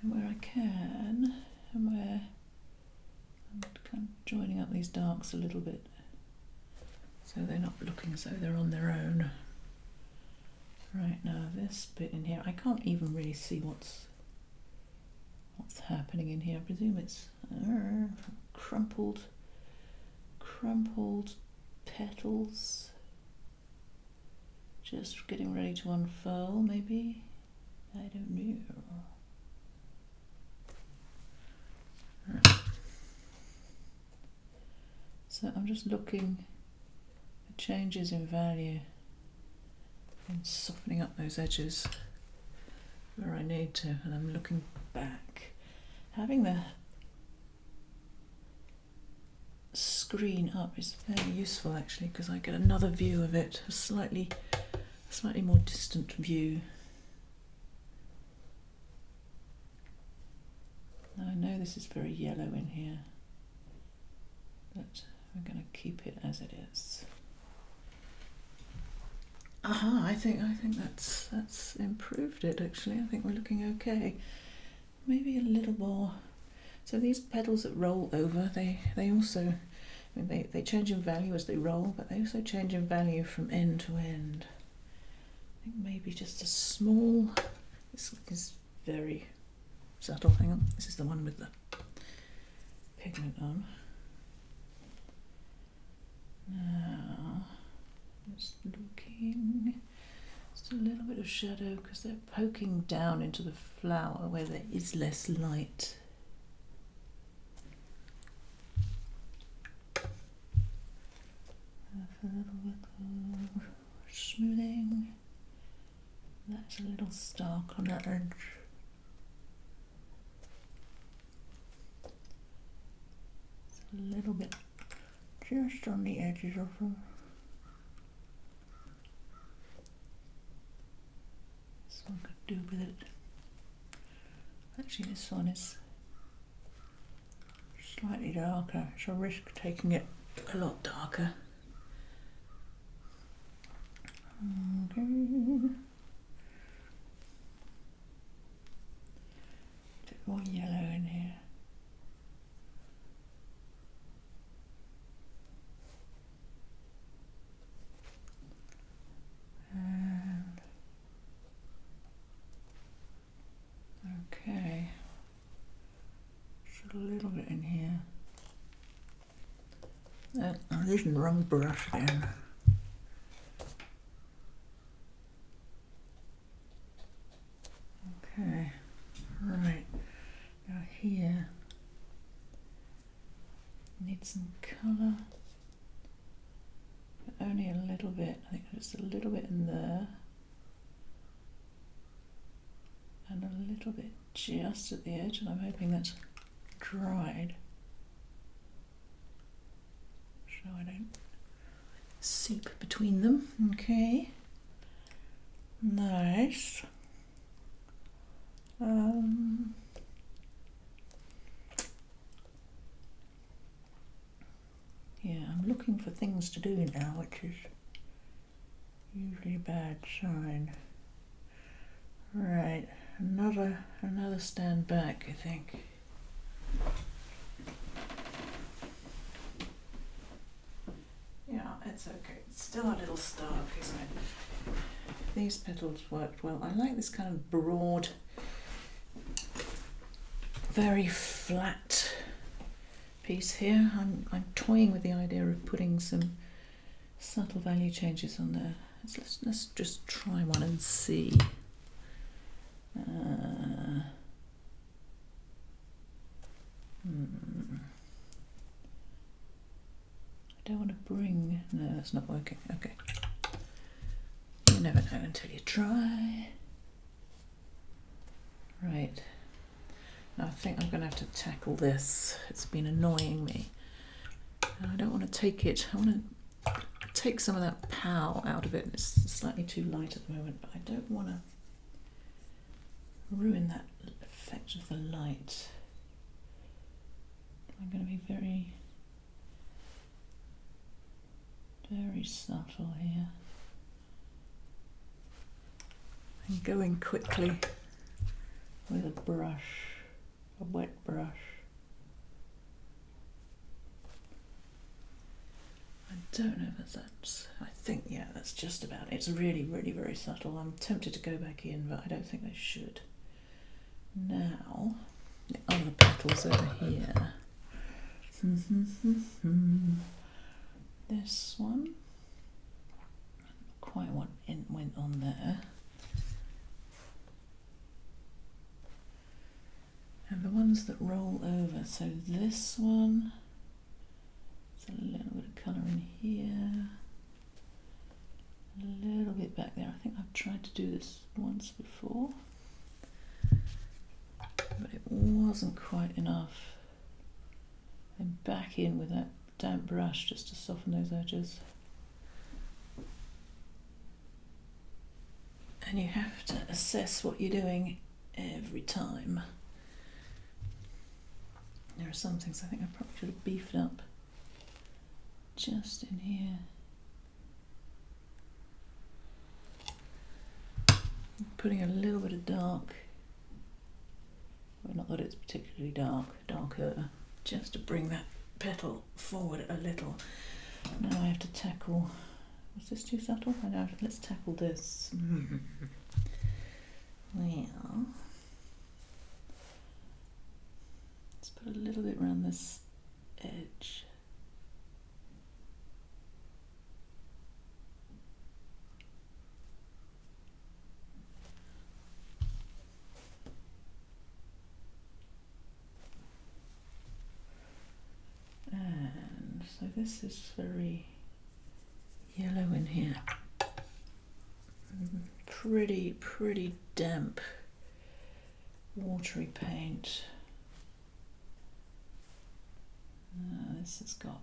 And where I can, and where I'm kind of joining up these darks a little bit so they're not looking as though they're on their own. Right, now this bit in here, I can't even really see what's happening in here. I presume it's crumpled petals just getting ready to unfurl, maybe? I don't know. Right. So I'm just looking at changes in value and softening up those edges where I need to, and I'm looking back. Having the screen up is very useful actually, because I get another view of it, a slightly more distant view. Now I know this is very yellow in here, but I'm going to keep it as it is. Aha, I think that's improved it actually. I think we're looking okay. Maybe a little more. So these petals that roll over, they also, I mean, they change in value as they roll, but they also change in value from end to end. I think maybe just a small, this is very subtle, hang on, this is the one with the pigment on. Now, just looking, just a little bit of shadow because they're poking down into the flower where there is less light. A little bit of smoothing. That's a little stark on that edge. It's a little bit just on the edges of them. This one could do with it. Actually, this one is slightly darker. It's a risk taking it a lot darker. Okay. Bit more yellow in here. And okay, just a little bit in here. I'm using the wrong brush again. Okay, right, now here, need some colour, but only a little bit. I think just a little bit in there, and a little bit just at the edge, and I'm hoping that's dried, so I don't seep between them. Okay, nice. Yeah, I'm looking for things to do now, which is usually a bad sign. Right, another stand back, I think. Yeah, it's okay. It's still a little stark, isn't it? These petals worked well. I like this kind of broad very flat piece here. I'm toying with the idea of putting some subtle value changes on there. Let's just try one and see. I don't want to bring... No, that's not working. Okay. You never know until you try. Right. Now I think I'm going to have to tackle this. It's been annoying me. And I don't want to take it. I want to take some of that pow out of it. It's slightly too light at the moment, but I don't want to ruin that effect of the light. I'm going to be very, very subtle here. And going quickly with a brush, a wet brush. I don't know if that's, I think, yeah, that's just about it. It's really, really very subtle. I'm tempted to go back in, but I don't think I should. Now, the other petals over here. This one, quite what went on there. And the ones that roll over, so this one, there's a little bit of colour in here, a little bit back there. I think I've tried to do this once before, but it wasn't quite enough. And back in with that damp brush just to soften those edges. And you have to assess what you're doing every time. There are some things I think I probably should have beefed up just in here. I'm putting a little bit of dark, well, not that it's particularly dark, darker, just to bring that petal forward a little. Now I have to tackle, was this too subtle? I know, let's tackle this. Well, let's put a little bit around this edge. And so this is very yellow in here. Pretty damp, watery paint. This has got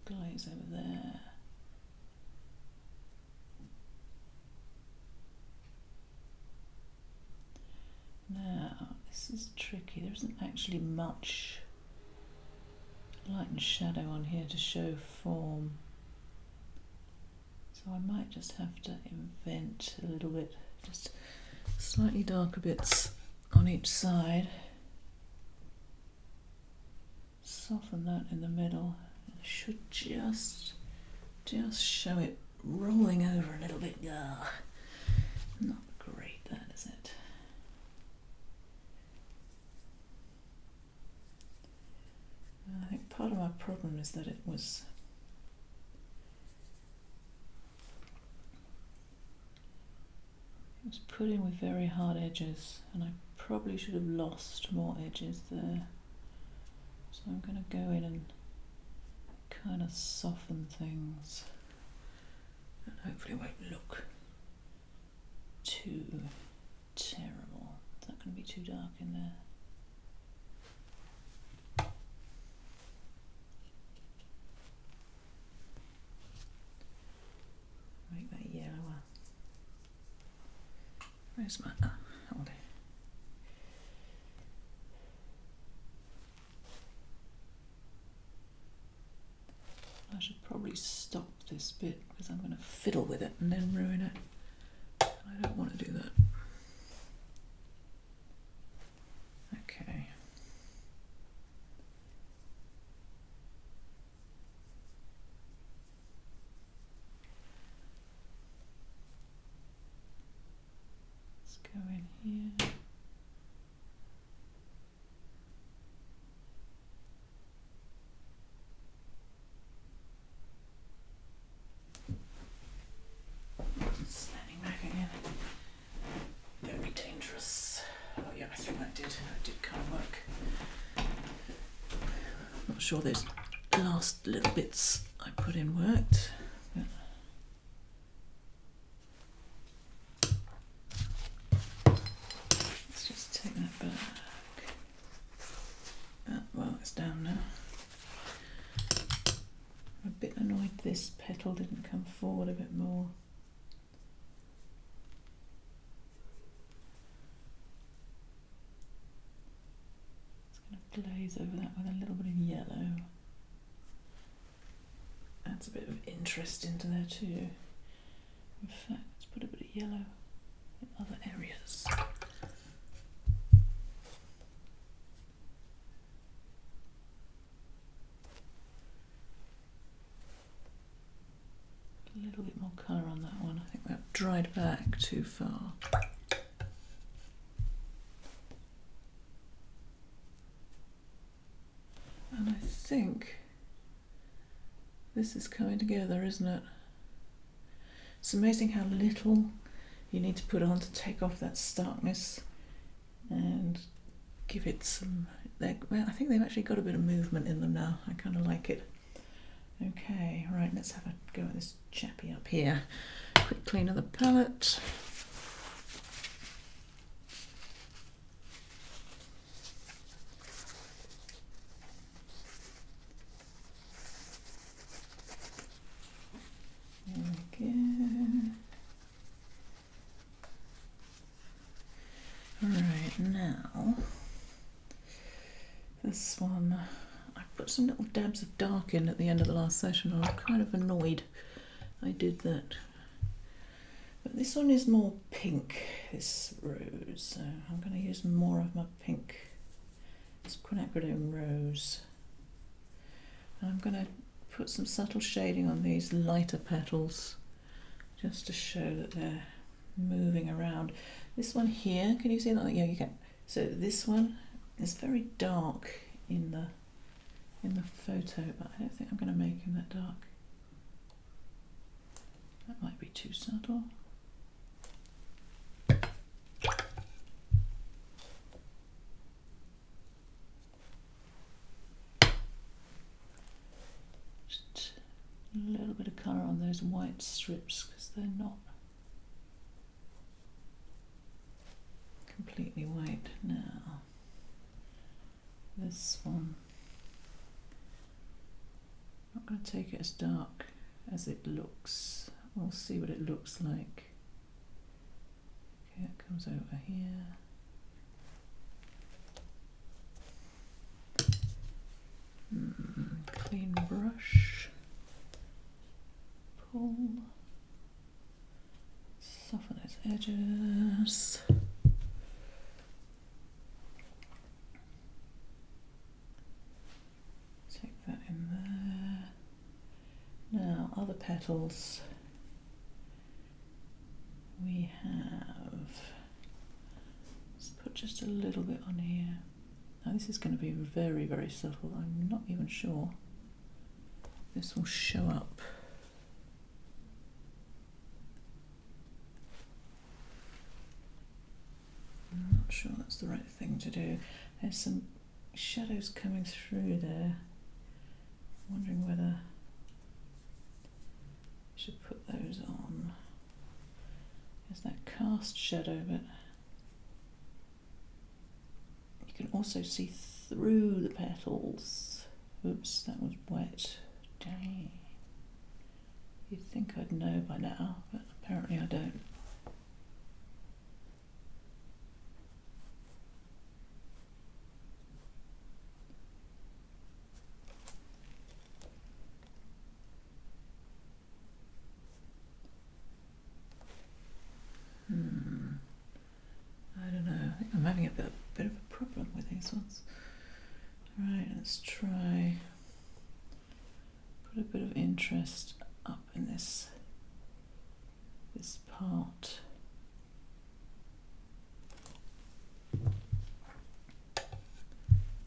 glaze over there. Now, this is tricky. There isn't actually much light and shadow on here to show form. So I might just have to invent a little bit, just slightly darker bits on each side. Soften that in the middle. It should just show it rolling over a little bit. Not great, that is it. I think part of my problem is that it was put in with very hard edges, and I probably should have lost more edges there. So I'm going to go in and kind of soften things, and hopefully it won't look too terrible. Is that going to be too dark in there? Make that yellower. Where's my... hold it. I should probably stop this bit because I'm going to fiddle with it and then ruin it. I don't want to do that. Okay. Let's go in here. not sure those last little bits I put in worked. But let's just take that back. Well, it's down now. I'm a bit annoyed this petal didn't come forward a bit more. Glaze over that with a little bit of yellow. Adds a bit of interest into there too. In fact, let's put a bit of yellow in other areas. A little bit more colour on that one. I think that dried back too far. And I think this is coming together, isn't it? It's amazing how little you need to put on to take off that starkness and give it some... Well, I think they've actually got a bit of movement in them now. I kind of like it. Okay, right, let's have a go at this chappy up here. Quick clean of the palette. Right, now this one, I put some little dabs of dark in at the end of the last session. I was kind of annoyed I did that. But this one is more pink, this rose, so I'm going to use more of my pink. It's quinacridone rose. And I'm going to put some subtle shading on these lighter petals just to show that they're moving around. This one here, can you see that? Yeah, you can. So this one is very dark in the photo, but I don't think I'm going to make him that dark. That might be too subtle. Just a little bit of colour on those white strips because they're not completely white now. This one, I'm not going to take it as dark as it looks. We'll see what it looks like. Okay, it comes over here. Clean brush. Pull. Soften its edges. Take that in there. Now, other petals. We have, let's put just a little bit on here. Now this is going to be very, very subtle. I'm not even sure this will show up. I'm not sure that's the right thing to do. There's some shadows coming through there. I'm wondering whether I should put those on. There's that cast shadow, but you can also see through the petals. Oops, that was wet. Dang. You'd think I'd know by now, but apparently I don't. I don't know. I think I'm having a bit of a problem with these ones. Right, let's try put a bit of interest up in this part. I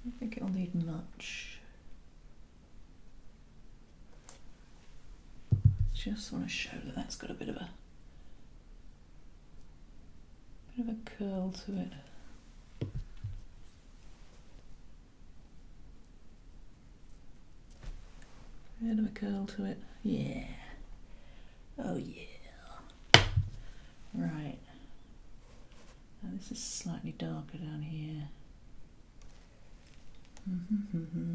don't think it'll need much. Just want to show that that's got a bit of a curl to it. Bit of a curl to it. Yeah. Oh yeah. Right. Now this is slightly darker down here.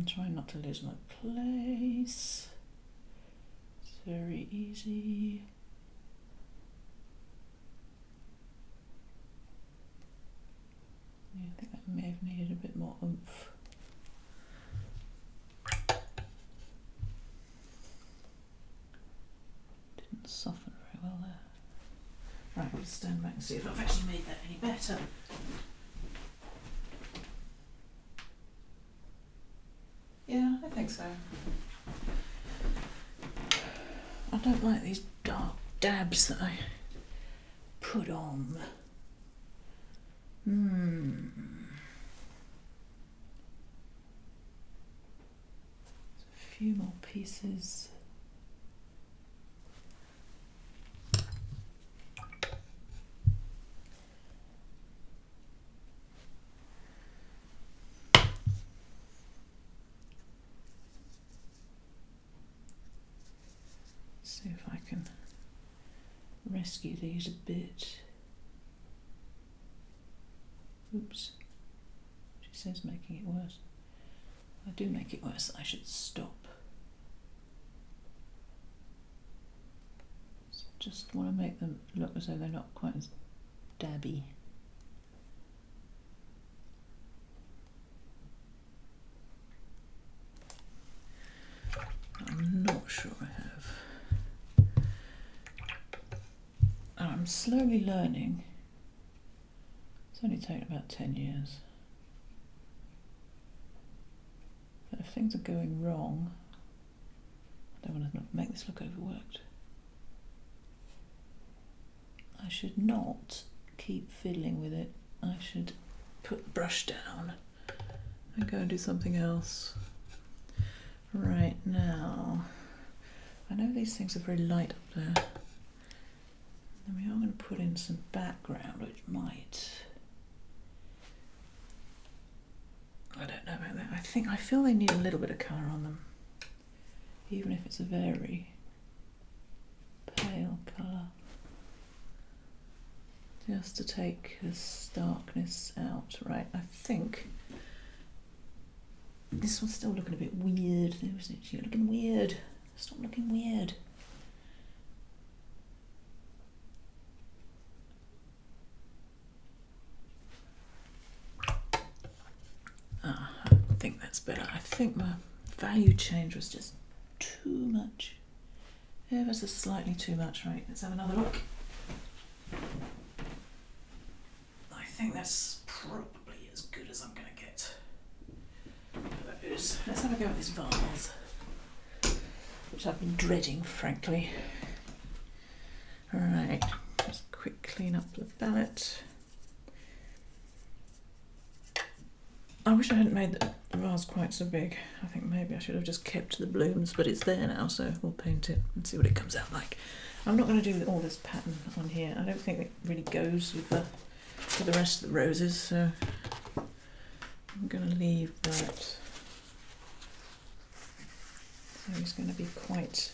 Trying not to lose my place. It's very easy. Yeah, I think that may have needed a bit more oomph. Didn't soften very well there. Right, I'll stand back and see if I've actually made that any better. Yeah, I think so. I don't like these dark dabs that I put on. There's a few more pieces. See if I can rescue these a bit. Oops. She says making it worse. If I do make it worse, I should stop. So just want to make them look as though they're not quite as dabby. I'm not sure I have. I'm slowly learning. It's only taken about 10 years. But if things are going wrong, I don't want to make this look overworked. I should not keep fiddling with it. I should put the brush down and go and do something else. Right now, I know these things are very light up there. And we are going to put in some background, which might... I don't know about that. I feel they need a little bit of colour on them, even if it's a very pale colour, just to take the starkness out. Right, I think this one's still looking a bit weird, though, isn't it? You're looking weird. Stop looking weird. I think that's better. I think my value change was just too much. Ever so slightly too much. Right, let's have another look. I think that's probably as good as I'm going to get. Let's have a go at this vase, which I've been dreading, frankly. Alright, just quick clean up the palette. I wish I hadn't made the vase quite so big. I think maybe I should have just kept the blooms, but it's there now, so we'll paint it and see what it comes out like. I'm not going to do all this pattern on here. I don't think it really goes with the rest of the roses, so I'm going to leave that. So it's going to be quite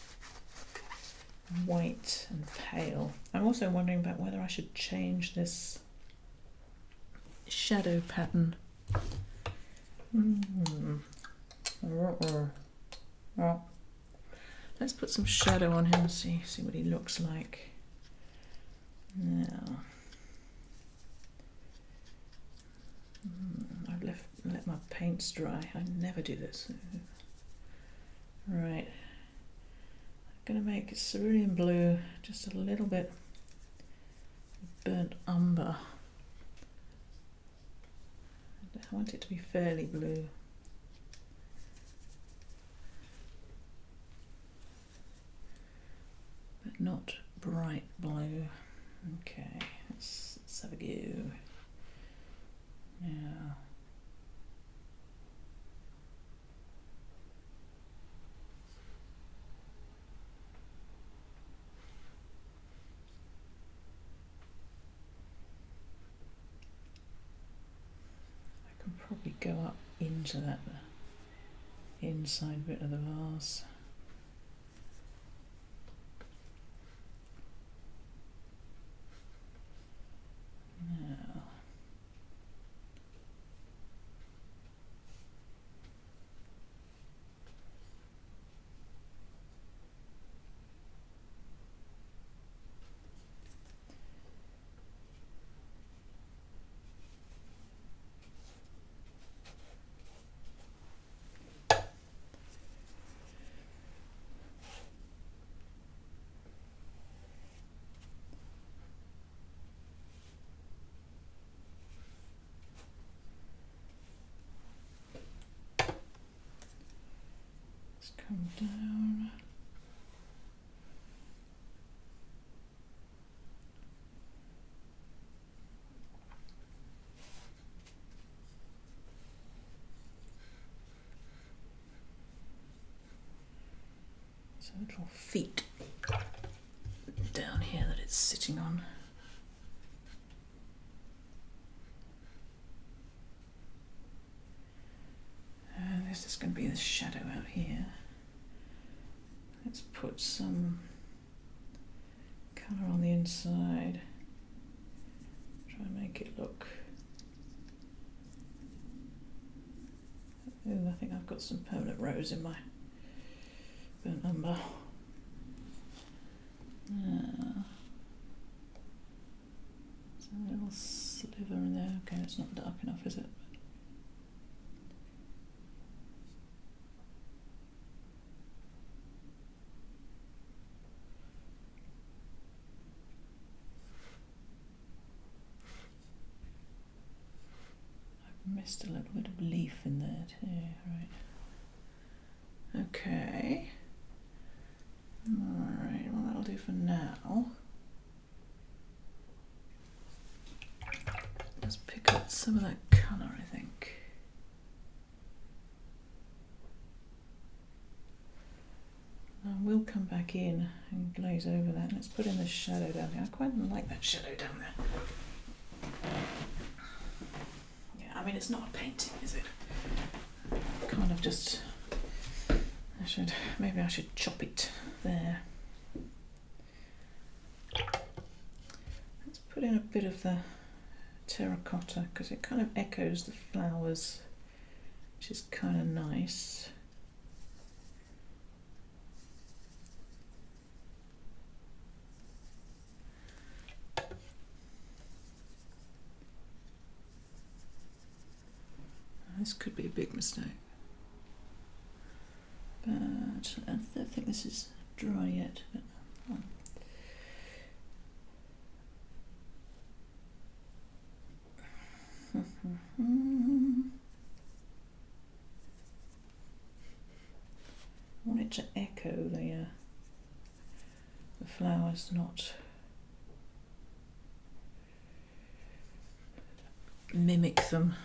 white and pale. I'm also wondering about whether I should change this shadow pattern. Let's put some shadow on him and see what he looks like. Now, I've let my paints dry. I never do this. Right, I'm going to make it cerulean blue, just a little bit burnt umber. I want it to be fairly blue. But not bright blue. Okay, let's have a go. Now, I can probably go up into that inside bit of the vase. Now, let's come down. So little feet down here that it's sitting on. And this is going to be the shadow out here. Let's put some colour on the inside. Try and make it look. Ooh, I think I've got some permanent rose in my burnt umber. There's a little sliver in there. Okay, it's not dark enough, is it? I've missed a little bit of leaf in there too, right. Okay. Alright, well that'll do for now. Let's pick up some of that colour, I think. We'll come back in and glaze over that. Let's put in the shadow down there. I quite like that shadow down there. Yeah, I mean it's not a painting, is it? Kind of just, maybe I should chop it there. Let's put in a bit of the terracotta because it kind of echoes the flowers, which is kind of nice. This could be a big mistake, but I don't think this is dry yet. But, oh. I want it to echo the flowers, not mimic them.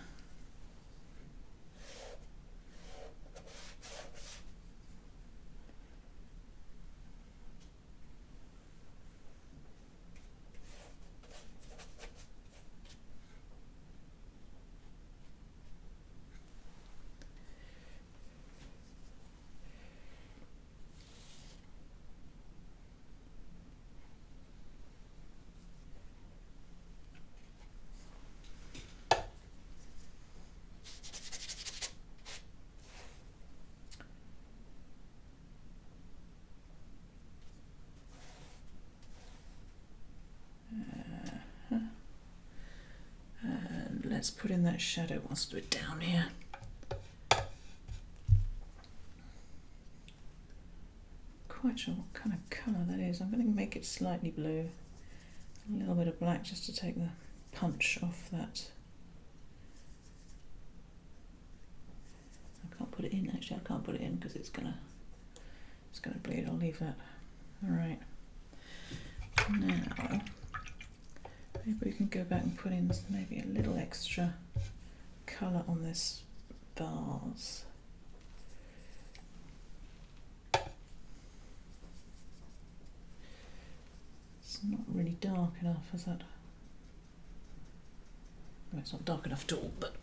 And let's put in that shadow whilst we're down here. Quite sure what kind of colour that is. I'm going to make it slightly blue. A little bit of black just to take the punch off that. I can't put it in, actually I can't put it in because it's gonna bleed. I'll leave that. Alright. Now maybe we can go back and put in maybe a little extra colour on this vase. It's not really dark enough, is that? Well, it's not dark enough at all, but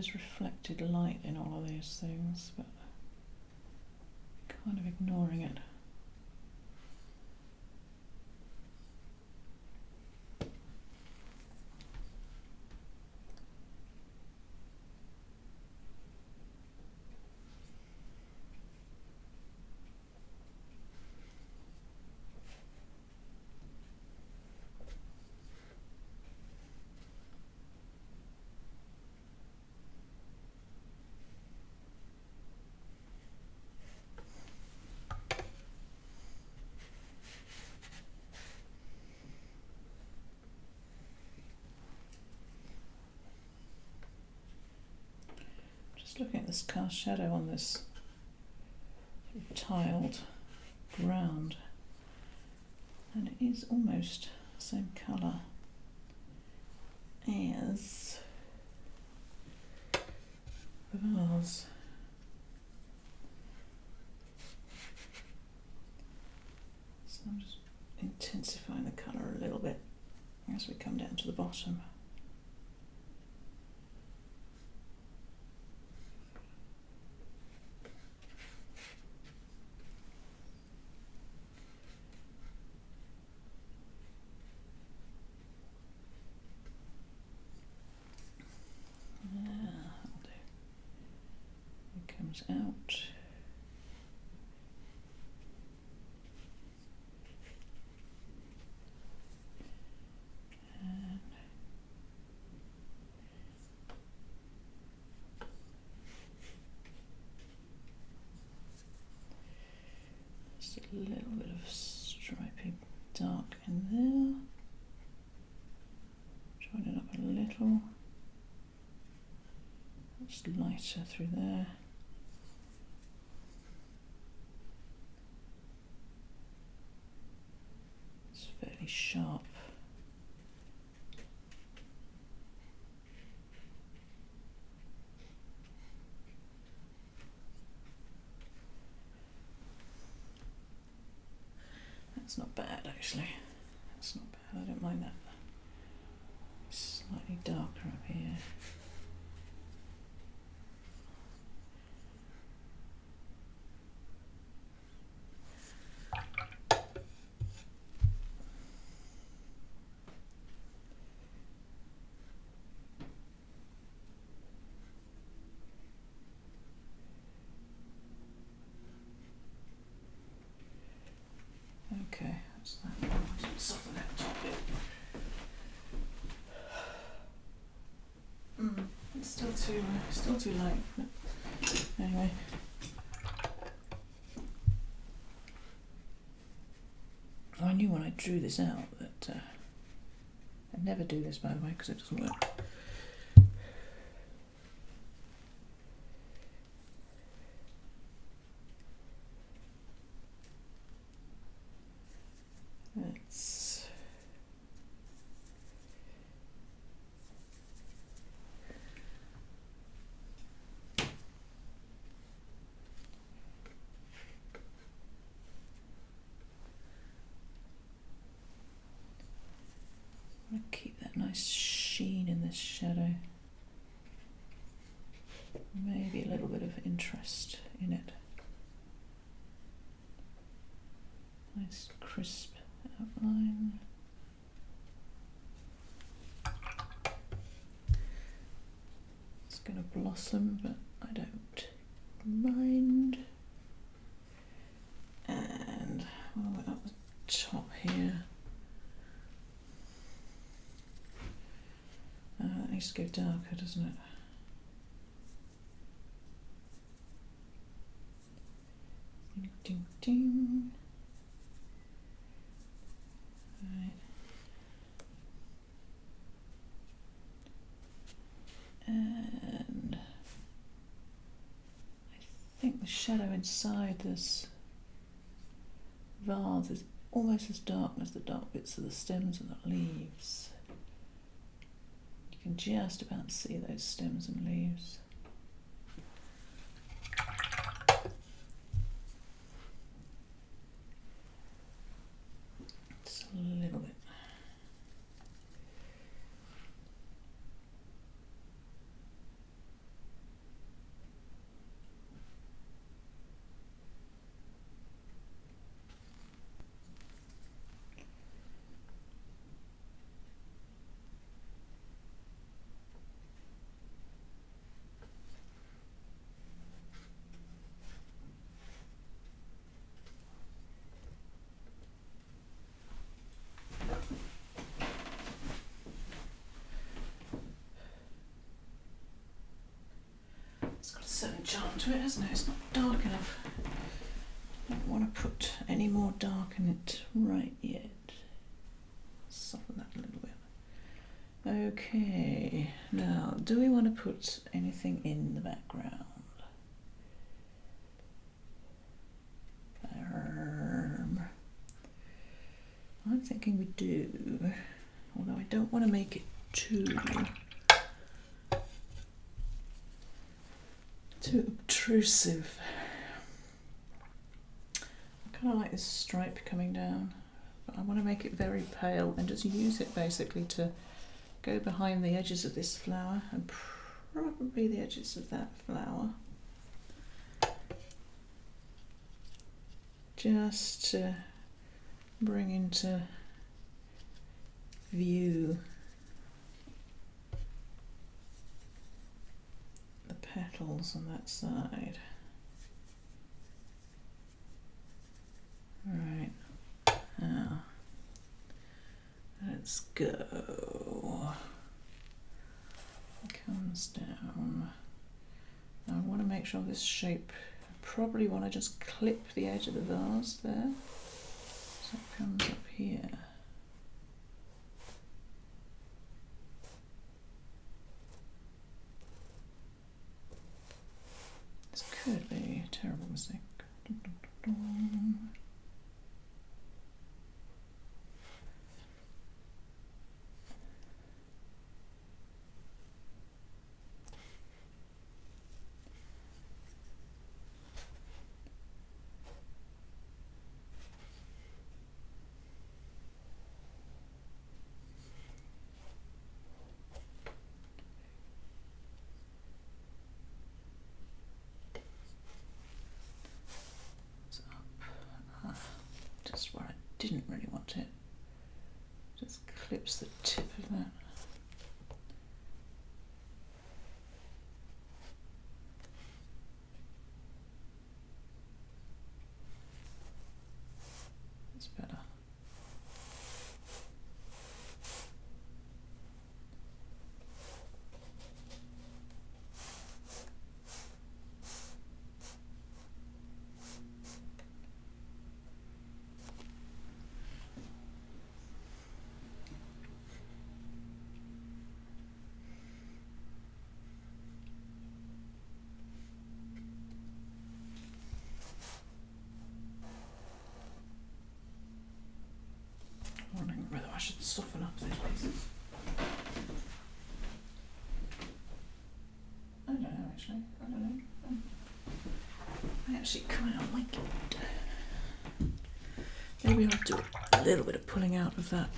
there's reflected light in all of these things, but kind of ignoring it. Looking at this cast shadow on this tiled ground, and it is almost the same colour as the vase. So I'm just intensifying the colour a little bit as we come down to the bottom. Out. And just a little bit of stripy dark in there. Join it up a little. It's lighter through there. Fairly sharp. That's not bad actually. That's not bad, I don't mind that. Slightly darker up here. Okay, that's that. Soften that top bit. It's still too light. But anyway. I knew when I drew this out that I'd never do this, by the way, because it doesn't work. Let's keep that nice sheen in this shadow. Maybe a little bit of interest in it. Nice crisp outline. It's going to blossom, but I don't mind. And all the way up the top here. That needs to go darker, doesn't it? Ding, ding, ding. Right. And I think the shadow inside this vase is almost as dark as the dark bits of the stems and the leaves. You can just about see those stems and leaves. Just a little bit. certain charm to it, hasn't it? It's not dark enough. I don't want to put any more dark in it right yet. Soften that a little bit. Okay, now do we want to put anything in the background? I'm thinking we do, although I don't want to make it too obtrusive. I kind of like this stripe coming down, but I want to make it very pale and just use it basically to go behind the edges of this flower and probably the edges of that flower. Just to bring into view the petals on that side. Right, now let's go. Comes down. Now I want to make sure this shape, I probably want to just clip the edge of the vase there. So it comes up here. This could be a terrible mistake. Just where I didn't really want it. Just clips the tip of that. It's better. Wondering whether I should soften up those pieces. I don't know actually. I don't know. I actually kind of like it. Maybe I'll do a little bit of pulling out of that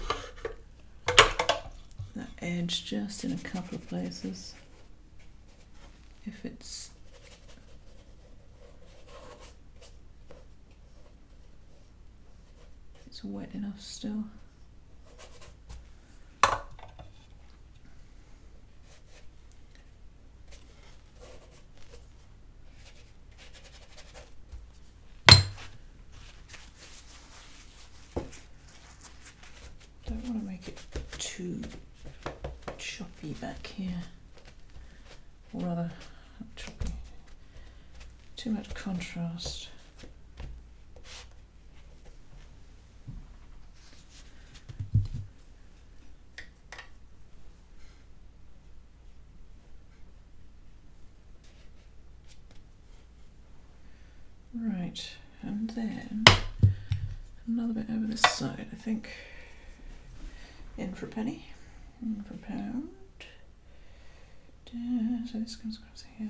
edge just in a couple of places. If it's wet enough still. Don't want to make it too choppy back here, or rather not choppy, too much contrast. Right, and then another bit over this side, I think. In for a penny, in for a pound. So this comes across here.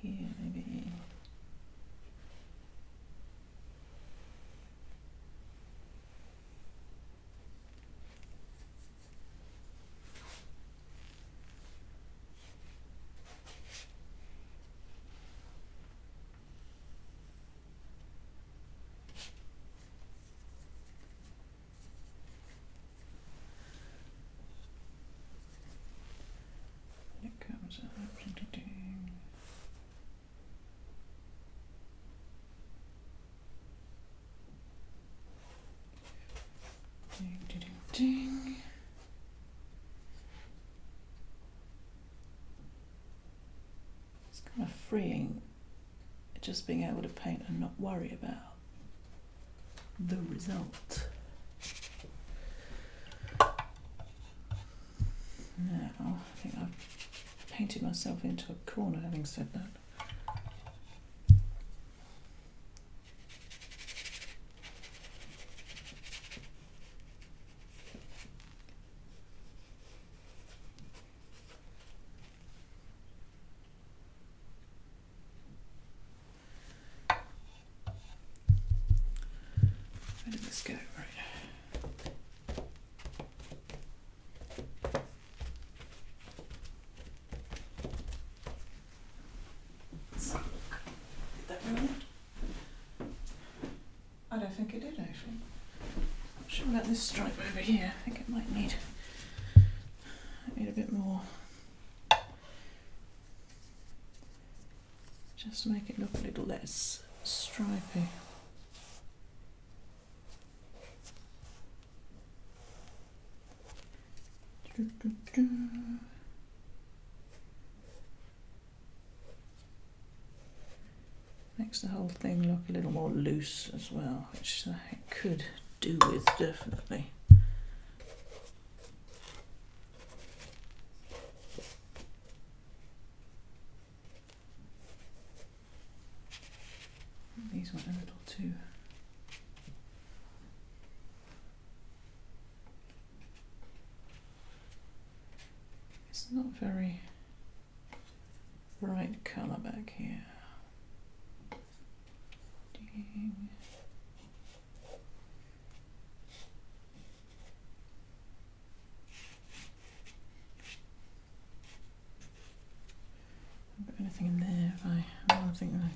Here, maybe. It comes up. freeing, just being able to paint and not worry about the result. Now, I think I've painted myself into a corner having said that. Where did this go? Right. Let's have a look. Did that ruin it? I don't think it did actually. Not sure about this stripe over here. I think it might need a bit more. Just to make it look a little less stripy. Makes the whole thing look a little more loose as well, which it could do with definitely. These went a little too. It's not very bright colour back here. Ding. Haven't got anything in there. If I think I'm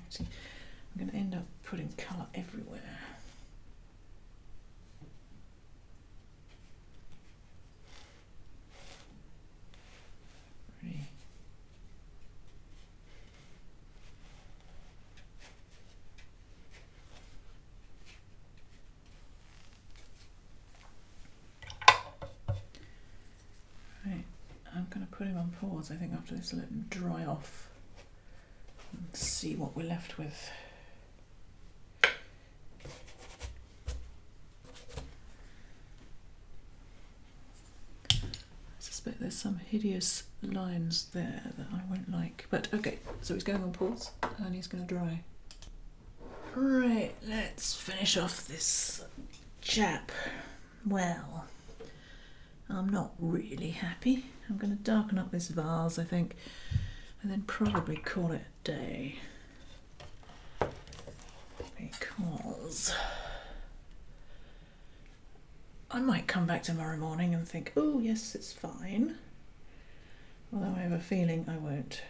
going to end up putting colour everywhere. I'm going to put him on pause, I think, after this, let him dry off and see what we're left with. I suspect there's some hideous lines there that I won't like, but okay, so he's going on pause and he's going to dry. Right, let's finish off this chap. Well, I'm not really happy. I'm going to darken up this vase, I think, and then probably call it a day. Because I might come back tomorrow morning and think, oh yes, it's fine. Although I have a feeling I won't.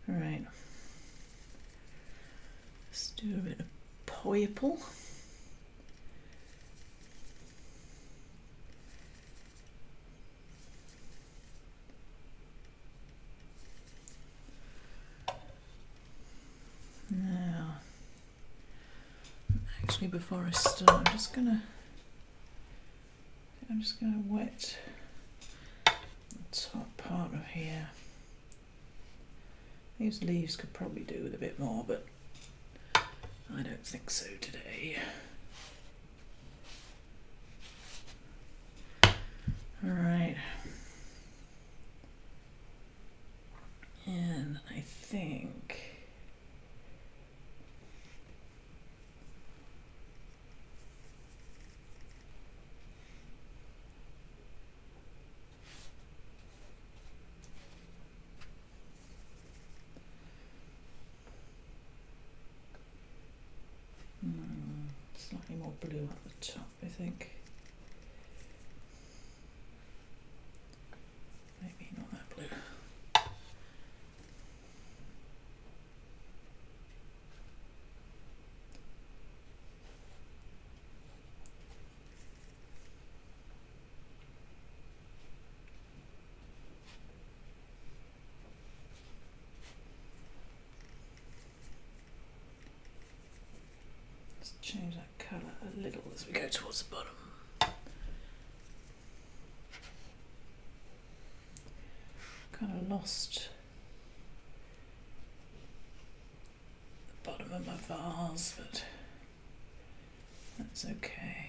Alright. Let's do a bit of purple. Now, actually, before I start, I'm just gonna wet the top part of here. These leaves could probably do with a bit more, but I don't think so today. All right, and I think. Slightly more blue at the top, I think. Maybe not that blue. Let's change that colour a little as we go towards the bottom. Kind of lost of my vase, but that's okay.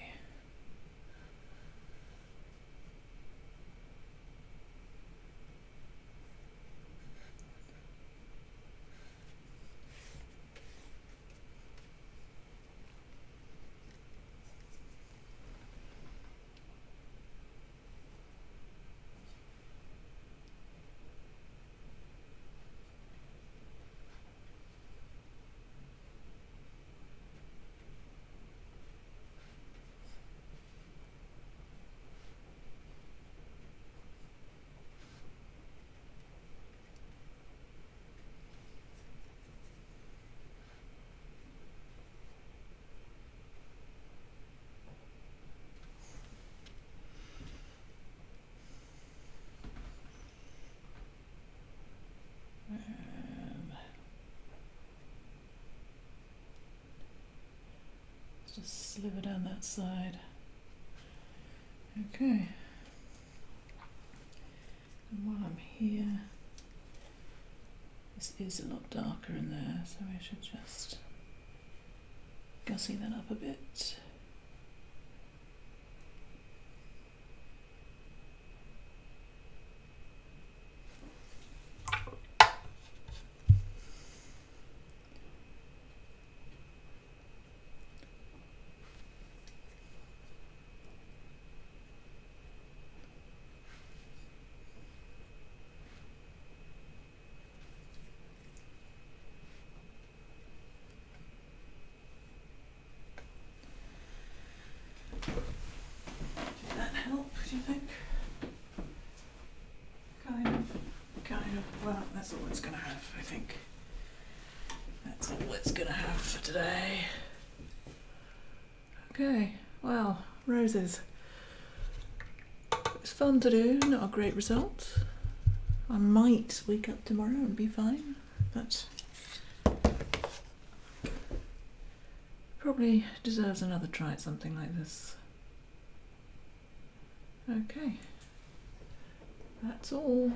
Just sliver down that side. Okay. And while I'm here, this is a lot darker in there, so I should just gussy that up a bit. Did that help, do you think? Kind of. Well, that's all it's going to have, I think. That's all it's going to have for today. Okay, well, roses. It's fun to do, not a great result. I might wake up tomorrow and be fine, but probably deserves another try at something like this. Okay, that's all.